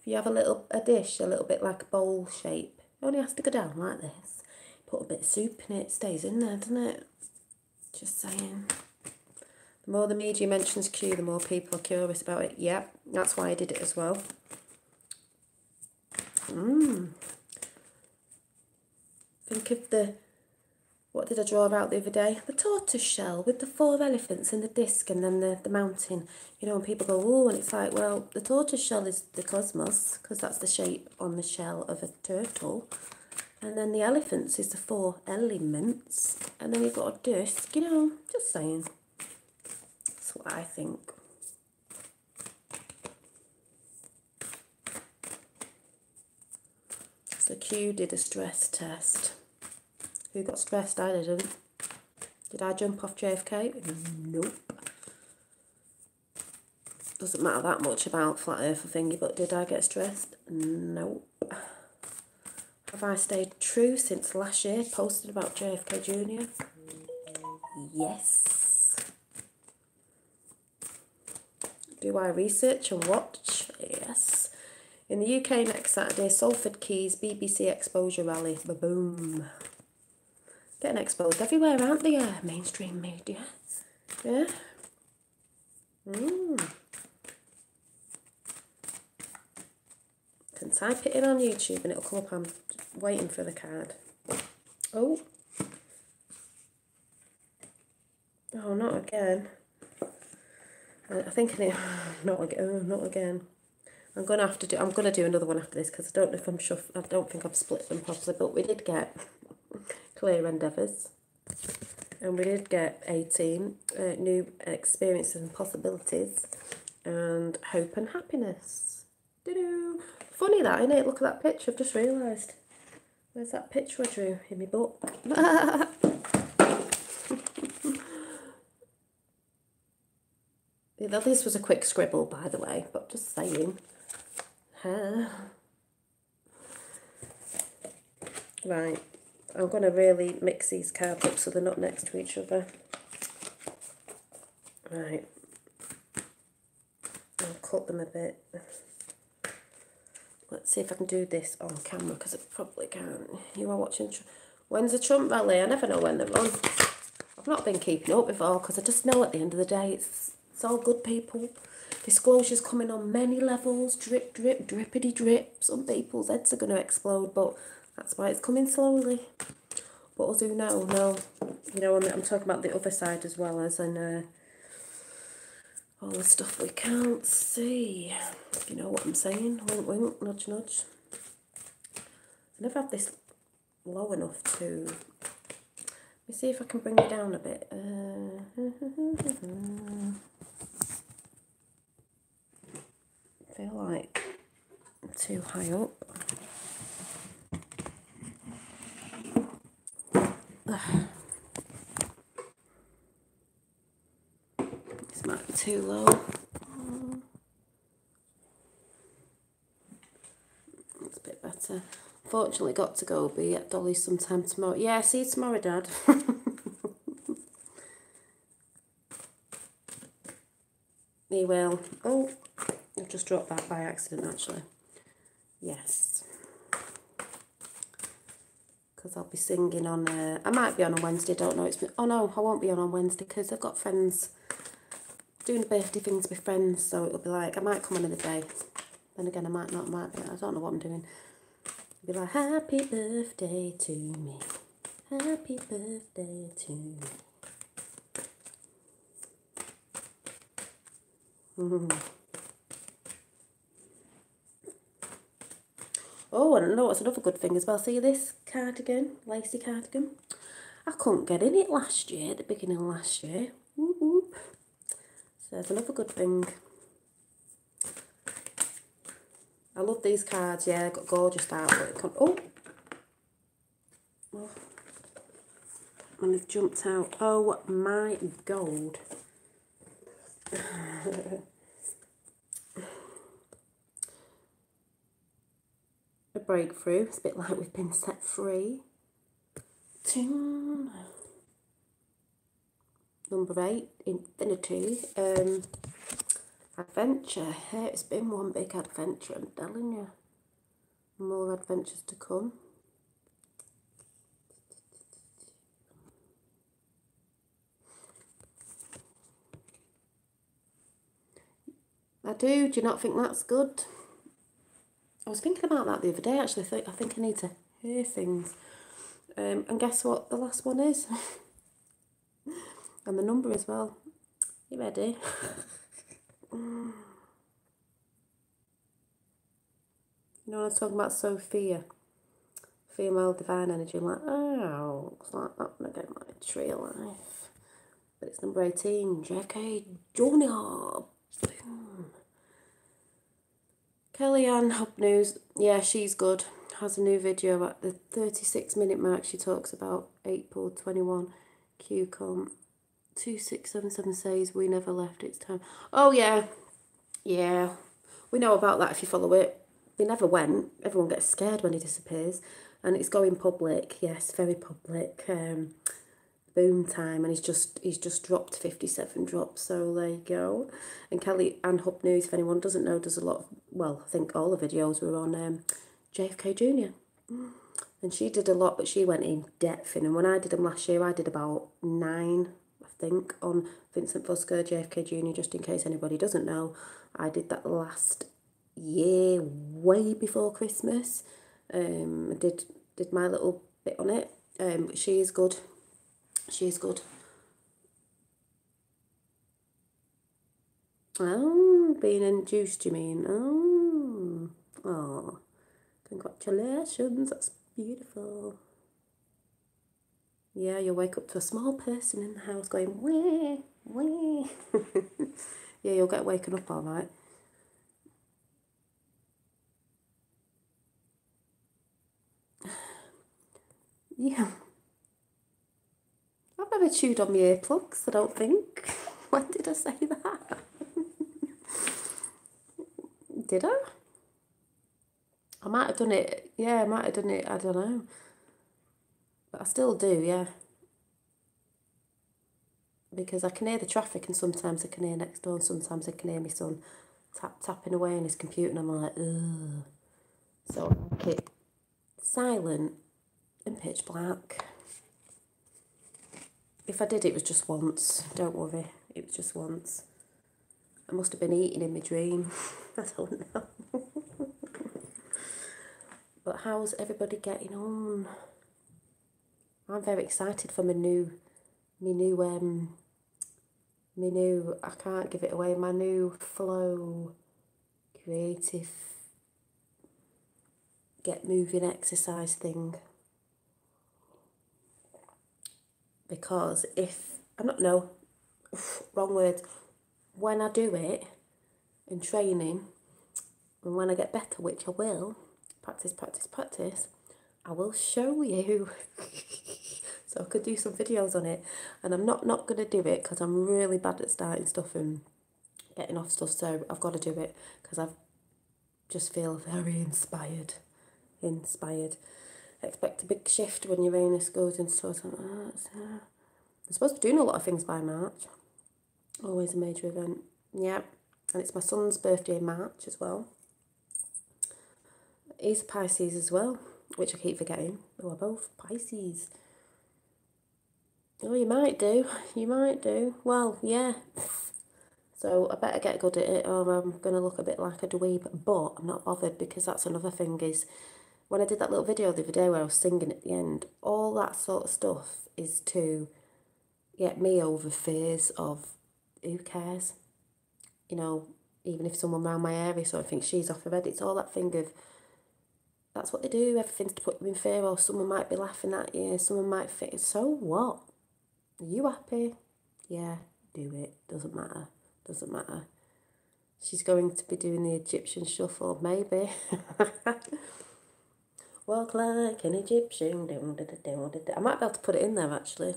if you have a dish, a little bit like a bowl shape, it only has to go down like this. Put a bit of soup in it, stays in there, doesn't it? Just saying. The more the media mentions Q, the more people are curious about it. Yeah, that's why I did it as well. Think of the What did I draw out the other day? The tortoise shell with the 4 elephants and the disc and then the mountain. You know, and people go, oh, and it's like, well, the tortoise shell is the cosmos because that's the shape on the shell of a turtle. And then the elephants is the 4 elements. And then you've got a disc, you know, just saying. That's what I think. So Q did a stress test. Who got stressed? I didn't. Did I jump off JFK? Nope. Doesn't matter that much about flat earther thingy, but did I get stressed? Nope. Have I stayed true since last year? Posted about JFK Jr.? Yes. Do I research and watch? Yes. In the UK next Saturday, Salford Keys, BBC Exposure Rally. Ba-boom. Getting exposed everywhere, aren't they? Mainstream media. Yeah. Can type it in on YouTube and it'll come up. I'm waiting for the card. Oh. Oh, not again. I think I need, not again. Oh, not again. I'm gonna do another one after this because I don't know if I don't think I've split them properly. But we did get Clear Endeavours, and we did get 18 New Experiences and Possibilities, and Hope and Happiness. Doo-doo. Funny that, innit? Look at that picture. I've just realised. Where's that picture I drew in my book? This was a quick scribble, by the way, but just saying. Right, I'm going to really mix these cards up so they're not next to each other. Right, I'll cut them a bit. Let's see if I can do this on camera, because I probably can't. You are watching... When's the Trump rally? I never know when they're on. I've not been keeping up with all, because I just know at the end of the day, it's all good, people. Disclosure's coming on many levels. Drip, drip, drippity drip. Some people's heads are going to explode, but that's why it's coming slowly. But as you know, you know, I'm talking about the other side as well, as in all the stuff we can't see. If you know what I'm saying. Wink, wink, nudge, nudge. I never had this low enough to... Let me see if I can bring it down a bit. I feel like I'm too high up. This might be too low. That's a bit better. Fortunately, got to go be at Dolly's sometime tomorrow. Yeah, see you tomorrow, Dad. He will. Oh, I've just dropped that by accident, actually. Yes. Because I'll be singing on... I might be on Wednesday, don't know. Oh, no, I won't be on Wednesday because I've got friends doing birthday things with friends, so it'll be like, I might come on in the day. Then again, I might not, I don't know what I'm doing. It'll be like, happy birthday to me. Happy birthday to me. Oh, and I know what's another good thing as well. See this cardigan, lacy cardigan? I couldn't get in it last year, at the beginning of last year. Whoop, whoop. So there's another good thing. I love these cards, yeah, got gorgeous artwork. Oh! And they've jumped out. Oh my God. A breakthrough. It's a bit like we've been set free. Number 8, Infinity. Adventure. Yeah, it's been one big adventure, I'm telling you. More adventures to come. I do. Do you not think that's good? I was thinking about that the other day, actually. I think I need to hear things. And guess what the last one is? And the number as well. You ready? You know, when I was talking about Sophia, female divine energy, I'm like, oh, it's like that when I get my tree of life. But it's number 18, JFK Jr. Kellyanne Hub News, yeah, she's good. Has a new video at the 36-minute mark. She talks about April 21. QCOM 2677 says, we never left, it's time. Oh, yeah. Yeah. We know about that if you follow it. They never went. Everyone gets scared when he disappears. And it's going public. Yes, very public. Boom time. And he's just dropped 57 drops. So there you go. And Kellyanne Hub News, if anyone doesn't know, does a lot of, well, I think all the videos were on JFK Jr. And she did a lot, but she went in depth in. And when I did them last year, I did about 9, I think, on Vincent Fusco, JFK Jr., just in case anybody doesn't know. I did that last year, way before Christmas. I did my little bit on it. But she is good. She is good. Oh, being induced, you mean? Oh, congratulations. That's beautiful. Yeah, you'll wake up to a small person in the house going, wee, wee. Yeah, you'll get waken up all right. Yeah. I've never chewed on my earplugs, I don't think. When did I say that? Did I? I might have done it. Yeah, I might have done it. I don't know. But I still do, yeah. Because I can hear the traffic and sometimes I can hear next door and sometimes I can hear my son tapping away on his computer and I'm like, ugh. So I like it silent and pitch black. If I did, it was just once. Don't worry. It was just once. I must have been eating in my dream. I don't know. But how's everybody getting on? I'm very excited for my new, I can't give it away, my new Flow creative get moving exercise thing. Because wrong words, when I do it in training, and when I get better, which I will, practice, I will show you. So I could do some videos on it. And I'm not going to do it because I'm really bad at starting stuff and getting off stuff. So I've got to do it because I just feel very inspired. Expect a big shift when Uranus goes into sort of I'm supposed to be doing a lot of things by March. Always a major event. Yeah. And it's my son's birthday in March as well. He's a Pisces as well, which I keep forgetting. We're both Pisces. Oh, you might do. Well, yeah. So I better get good at it or I'm going to look a bit like a dweeb. But I'm not bothered because that's another thing is, when I did that little video the other day where I was singing at the end, all that sort of stuff is to get me over fears of who cares. You know, even if someone around my area sort of thinks she's off her head, it's all that thing of, that's what they do, everything's to put you in fear, or someone might be laughing at you, someone might think, so what? Are you happy? Yeah, do it. Doesn't matter. She's going to be doing the Egyptian shuffle, maybe. Walk like an Egyptian. I might be able to put it in there, actually.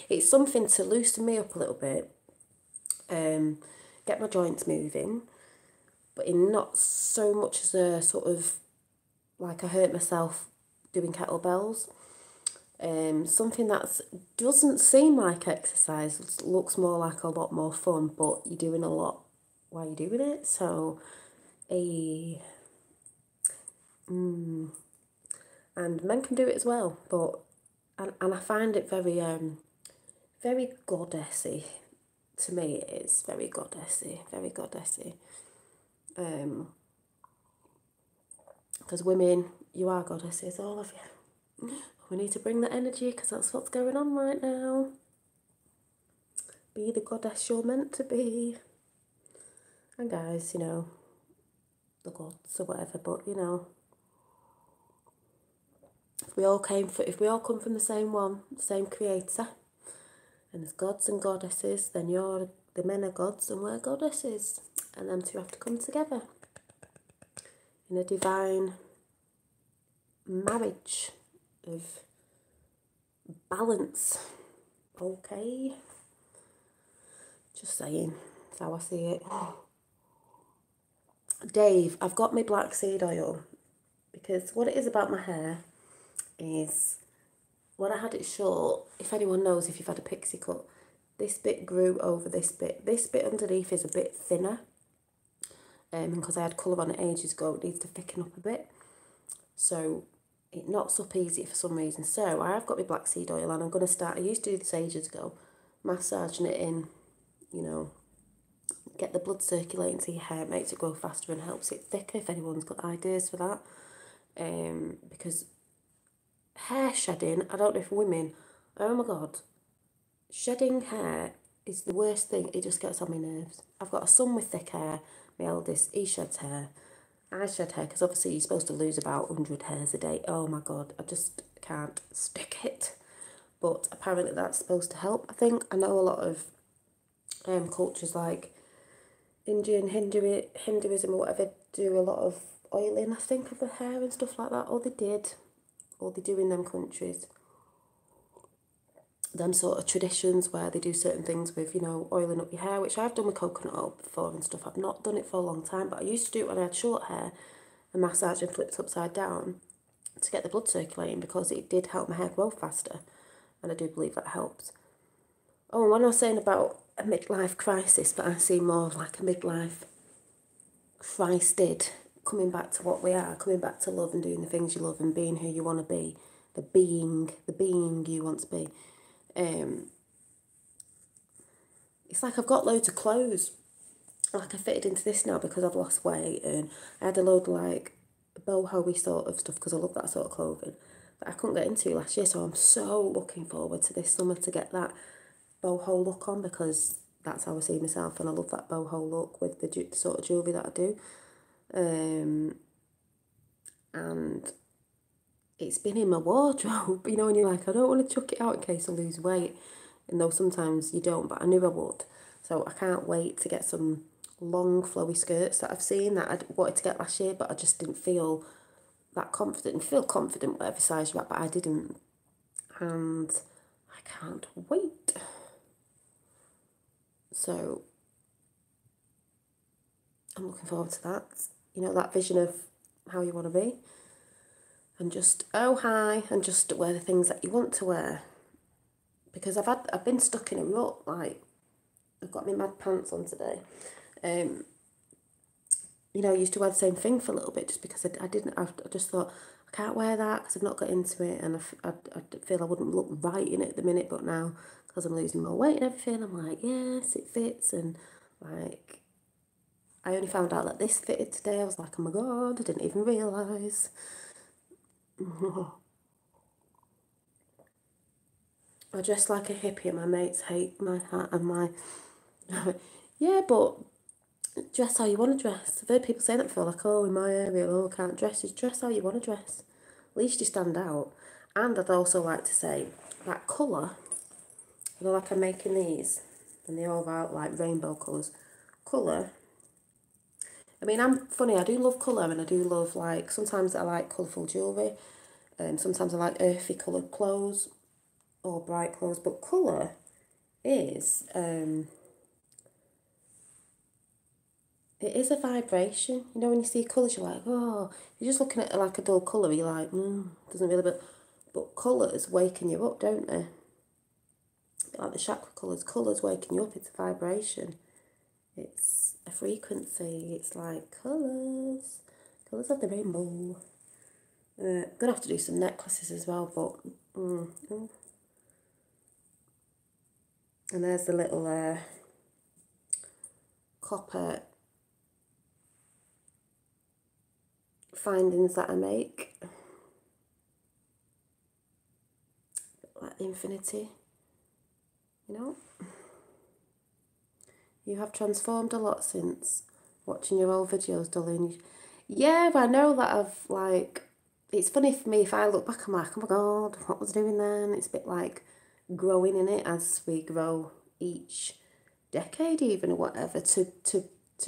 It's something to loosen me up a little bit. Get my joints moving. But in not so much as a sort of, like I hurt myself doing kettlebells. Something that doesn't seem like exercise, looks more like a lot more fun, but you're doing a lot while you're doing it. So, and men can do it as well, but and I find it very very goddessy. To me, it is very goddessy, because women, you are goddesses, all of you. We need to bring the energy because that's what's going on right now. Be the goddess you're meant to be. And guys, you know, the gods or whatever, but you know, if we all come from the same one, the same creator, and there's gods and goddesses, then the men are gods and we're goddesses. And them two have to come together in a divine marriage of balance. Okay. Just saying. That's how I see it. Dave, I've got my black seed oil because what it is about my hair is when I had it short, if anyone knows if you've had a pixie cut, this bit grew over this bit. This bit underneath is a bit thinner. Because I had colour on it ages ago, it needs to thicken up a bit. So it knots up easier for some reason. So I have got my black seed oil and I'm going to start, I used to do this ages ago, massaging it in, you know, get the blood circulating to your hair, it makes it grow faster and helps it thicker if anyone's got ideas for that. Because hair shedding, I don't know if women, oh my God, shedding hair is the worst thing. It just gets on my nerves. I've got a son with thick hair. My eldest, he sheds hair. I shed hair because obviously you're supposed to lose about 100 hairs a day. Oh my God, I just can't stick it. But apparently that's supposed to help. I think I know a lot of cultures like Indian, Hinduism or whatever do a lot of oiling, I think, of the hair and stuff like that. Or they did. Or they do in them countries. Them sort of traditions where they do certain things with, you know, oiling up your hair, which I've done with coconut oil before and stuff. I've not done it for a long time, but I used to do it when I had short hair and massage and flipped upside down to get the blood circulating because it did help my hair grow faster, and I do believe that helps. Oh, and when I was saying about a midlife crisis, but I see more of like a midlife Christed, coming back to what we are, coming back to love and doing the things you love and being who you want to be, the being you want to be. It's like I've got loads of clothes. Like I fitted into this now because I've lost weight, and I had a load of like boho-y sort of stuff because I love that sort of clothing that I couldn't get into last year. So I'm so looking forward to this summer to get that boho look on because that's how I see myself, and I love that boho look with the sort of jewellery that I do. And it's been in my wardrobe, you know, and you're like, I don't want to chuck it out in case I lose weight. And though sometimes you don't, but I knew I would. So I can't wait to get some long flowy skirts that I've seen that I wanted to get last year, but I just didn't feel that confident. You feel confident whatever size you're at, but I didn't. And I can't wait. So I'm looking forward to that. You know, that vision of how you want to be. And just, oh hi, and just wear the things that you want to wear. Because I've been stuck in a rut, like, I've got my mad pants on today. You know, I used to wear the same thing for a little bit just because I just thought, I can't wear that because I've not got into it, and I feel I wouldn't look right in it at the minute, but now, because I'm losing more weight and everything, I'm like, yes, it fits, and like, I only found out that this fitted today. I was like, oh my God, I didn't even realise. I dress like a hippie and my mates hate my hat and my... Yeah, but dress how you want to dress. I've heard people say that before, like, oh, in my area, oh, I can't dress. Just dress how you want to dress. At least you stand out. And I'd also like to say that colour, you know, like I'm making these, and they're all about like rainbow colours. Colour, I mean, I'm funny, I do love colour, and I do love, like, sometimes I like colourful jewellery, and sometimes I like earthy coloured clothes or bright clothes, but colour is, it is a vibration. You know, when you see colours, you're like, oh, you're just looking at like a dull colour, you're like, doesn't really, but colours waken you up, don't they? Like the chakra colours waking you up, it's a vibration. It's a frequency, it's like colours of the rainbow. I'm going to have to do some necklaces as well, but, and there's the little copper findings that I make. infinity. You know? You have transformed a lot since watching your old videos, darling. Yeah, but I know that I've, like, it's funny for me, if I look back, I'm like, oh my God, what was I doing then? It's a bit like growing in it as we grow each decade even, or whatever, to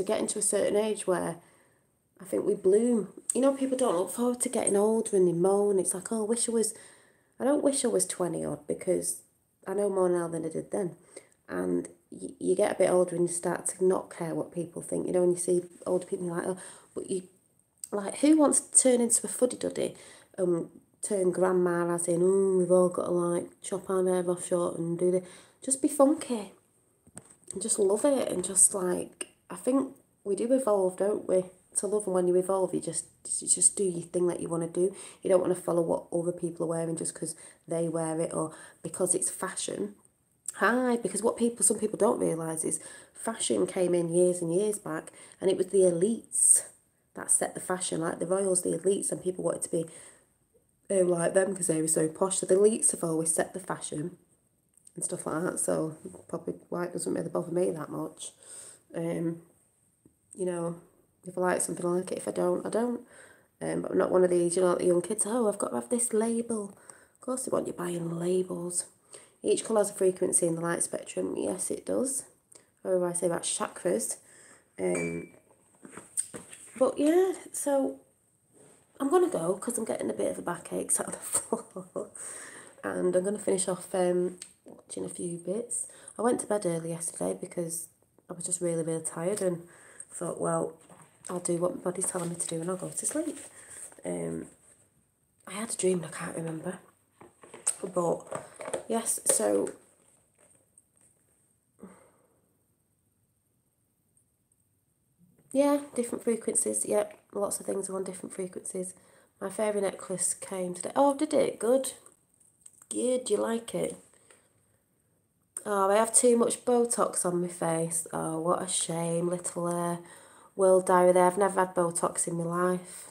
get into a certain age where I think we bloom. You know, people don't look forward to getting older and they moan. It's like, oh, I don't wish I was 20 odd, because I know more now than I did then. And you get a bit older and you start to not care what people think, you know, and you see older people, you're like, oh, but you, like, who wants to turn into a fuddy-duddy, turn grandma, as in, oh, we've all got to, like, chop our hair off short and do this. Just be funky and just love it, and just, like, I think we do evolve, don't we, to love, and when you evolve, you just do your thing that you want to do. You don't want to follow what other people are wearing just because they wear it, or because it's fashion. Hi, because some people don't realise is fashion came in years and years back, and it was the elites that set the fashion, like the royals, the elites, and people wanted to be like them because they were so posh. So the elites have always set the fashion and stuff like that. So probably why it doesn't really bother me that much. You know, if I like something, I like it. If I don't, I don't. But I'm not one of these, you know, the young kids, oh, I've got to have this label. Of course they want you buying labels. Each colour has a frequency in the light spectrum. Yes, it does. Or do I say about chakras? But yeah, so I'm going to go because I'm getting a bit of a backache sat on the floor. And I'm going to finish off watching a few bits. I went to bed early yesterday because I was just really, really tired, and thought, well, I'll do what my body's telling me to do and I'll go to sleep. I had a dream and I can't remember. But yes, so yeah, different frequencies. Yep, lots of things are on different frequencies. My fairy necklace came today. Oh, did it? Good. Good, you like it? Oh, I have too much Botox on my face. Oh, what a shame, little world diary there. I've never had Botox in my life.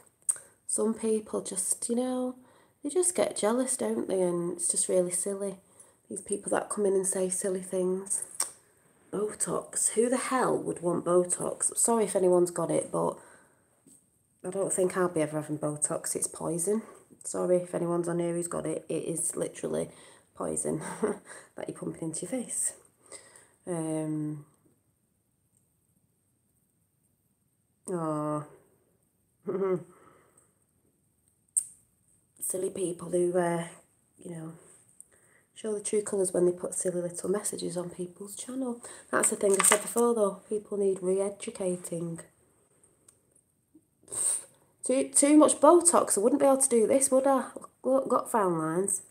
Some people just, you know, they just get jealous, don't they? And it's just really silly. These people that come in and say silly things. Botox. Who the hell would want Botox? Sorry if anyone's got it, but I don't think I'll be ever having Botox. It's poison. Sorry if anyone's on here who's got it. It is literally poison that you're pumping into your face. Oh, silly people who, you know, show the true colours when they put silly little messages on people's channel. That's the thing I said before, though. People need re-educating. Too much Botox. I wouldn't be able to do this, would I? Got frown lines.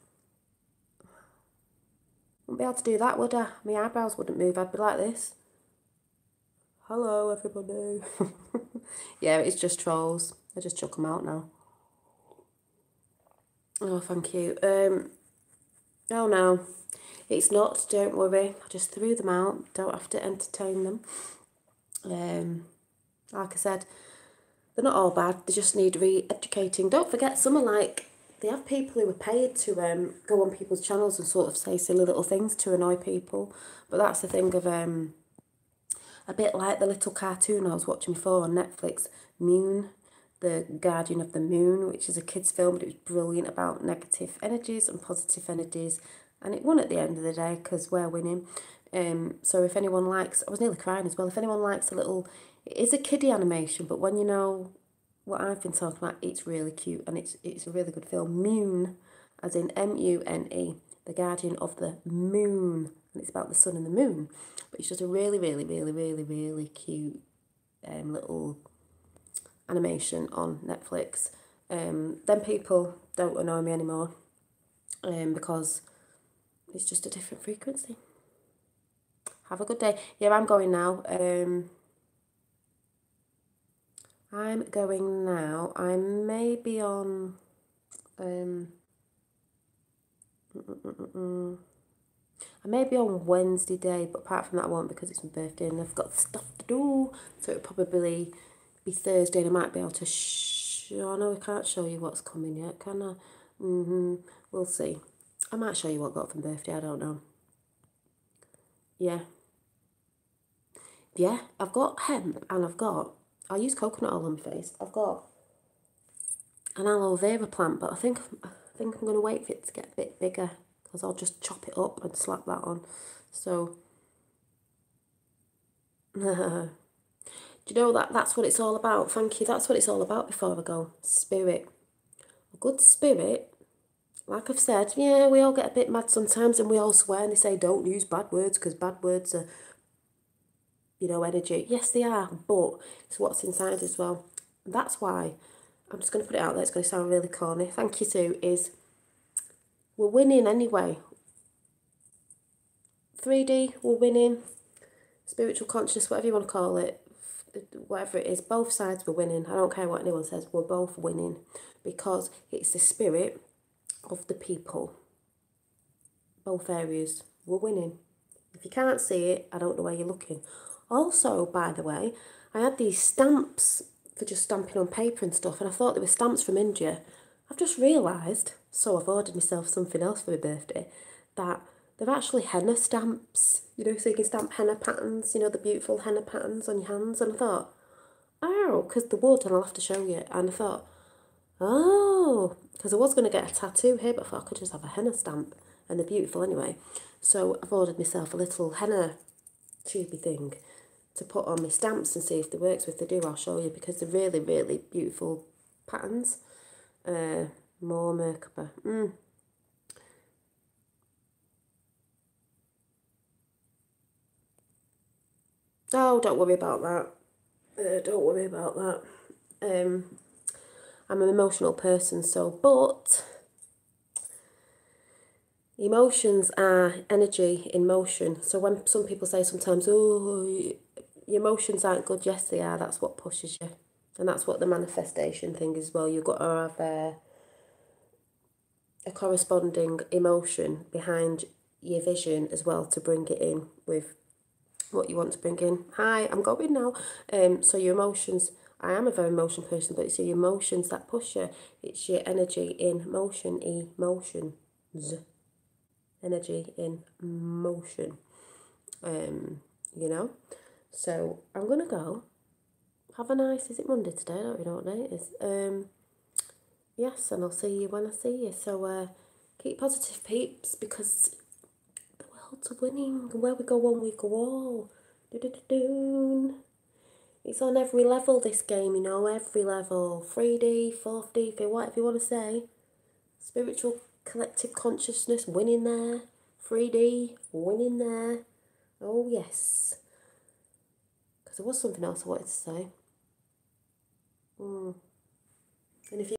Wouldn't be able to do that, would I? My eyebrows wouldn't move. I'd be like this. Hello, everybody. Yeah, it's just trolls. I just chuck them out now. Oh, thank you. Oh no, it's not. Don't worry. I just threw them out. Don't have to entertain them. Like I said, they're not all bad. They just need re-educating. Don't forget, some are like, they have people who are paid to go on people's channels and sort of say silly little things to annoy people. But that's the thing of a bit like the little cartoon I was watching before on Netflix, Moon, the Guardian of the Moon, which is a kids' film, but it was brilliant about negative energies and positive energies. And it won at the end of the day because we're winning. So if anyone likes, I was nearly crying as well, if anyone likes a little, it is a kiddie animation, but when you know what I've been talking about, it's really cute and it's a really good film. Moon, as in M-U-N-E, the Guardian of the Moon, and it's about the sun and the moon. But it's just a really, really, really, really, really cute little animation on Netflix. Then people don't annoy me anymore because it's just a different frequency. Have a good day. Yeah, I'm going now. I'm going now. I may be on... I may be on Wednesday day, but apart from that I won't because it's my birthday and I've got stuff to do. So it'll probably be Thursday and I might be able to I know I can't show you what's coming yet, can I? We'll see. I might show you what I got for my birthday, I don't know. Yeah. Yeah, I've got hemp and I use coconut oil on my face. I've got an aloe vera plant, but I think I'm going to wait for it to get a bit bigger because I'll just chop it up and slap that on. So, do you know that's what it's all about? Thank you. That's what it's all about before I go. Spirit. A good spirit, like I've said, yeah, we all get a bit mad sometimes and we all swear and they say don't use bad words because bad words are, energy. Yes, they are, but it's what's inside as well. That's why I'm just going to put it out there. It's going to sound really corny. Thank you, Sue. Is we're winning anyway. 3D, we're winning. Spiritual consciousness, whatever you want to call it, whatever it is, both sides were winning. I don't care what anyone says, we're both winning because it's the spirit of the people. Both areas, we're winning. If you can't see it, I don't know where you're looking. Also, by the way, I had these stamps for just stamping on paper and stuff, and I thought they were stamps from India. I've just realised, so I've ordered myself something else for my birthday, that they're actually henna stamps, so you can stamp henna patterns, the beautiful henna patterns on your hands. And I thought, oh, because the wood, and I'll have to show you. And I thought, oh, because I was going to get a tattoo here, but I thought I could just have a henna stamp, and they're beautiful anyway. So I've ordered myself a little henna tubey thing to put on my stamps and see if they works. If they do, I'll show you, because they're really, really beautiful patterns. More Merkaba. Oh, don't worry about that. Don't worry about that. I'm an emotional person, but emotions are energy in motion. So when some people say sometimes, oh, your emotions aren't good, yes they are. That's what pushes you. And that's what the manifestation thing is as well. You've got to have a corresponding emotion behind your vision as well to bring it in with what you want to bring in. Hi, I'm going now. So your emotions, I am a very emotional person, but it's your emotions that push you. It's your energy in motion, emotions. Energy in motion. So I'm going to go. Have a nice, is it Monday today? I don't really know what day it is. Yes, and I'll see you when I see you. So keep positive, peeps, because the world's winning. And where we go one, we go all. Do-do-do-do. It's on every level, this game, every level. 3D, 4D, whatever you want to say. Spiritual collective consciousness, winning there. 3D, winning there. Oh, yes. Because there was something else I wanted to say. And if you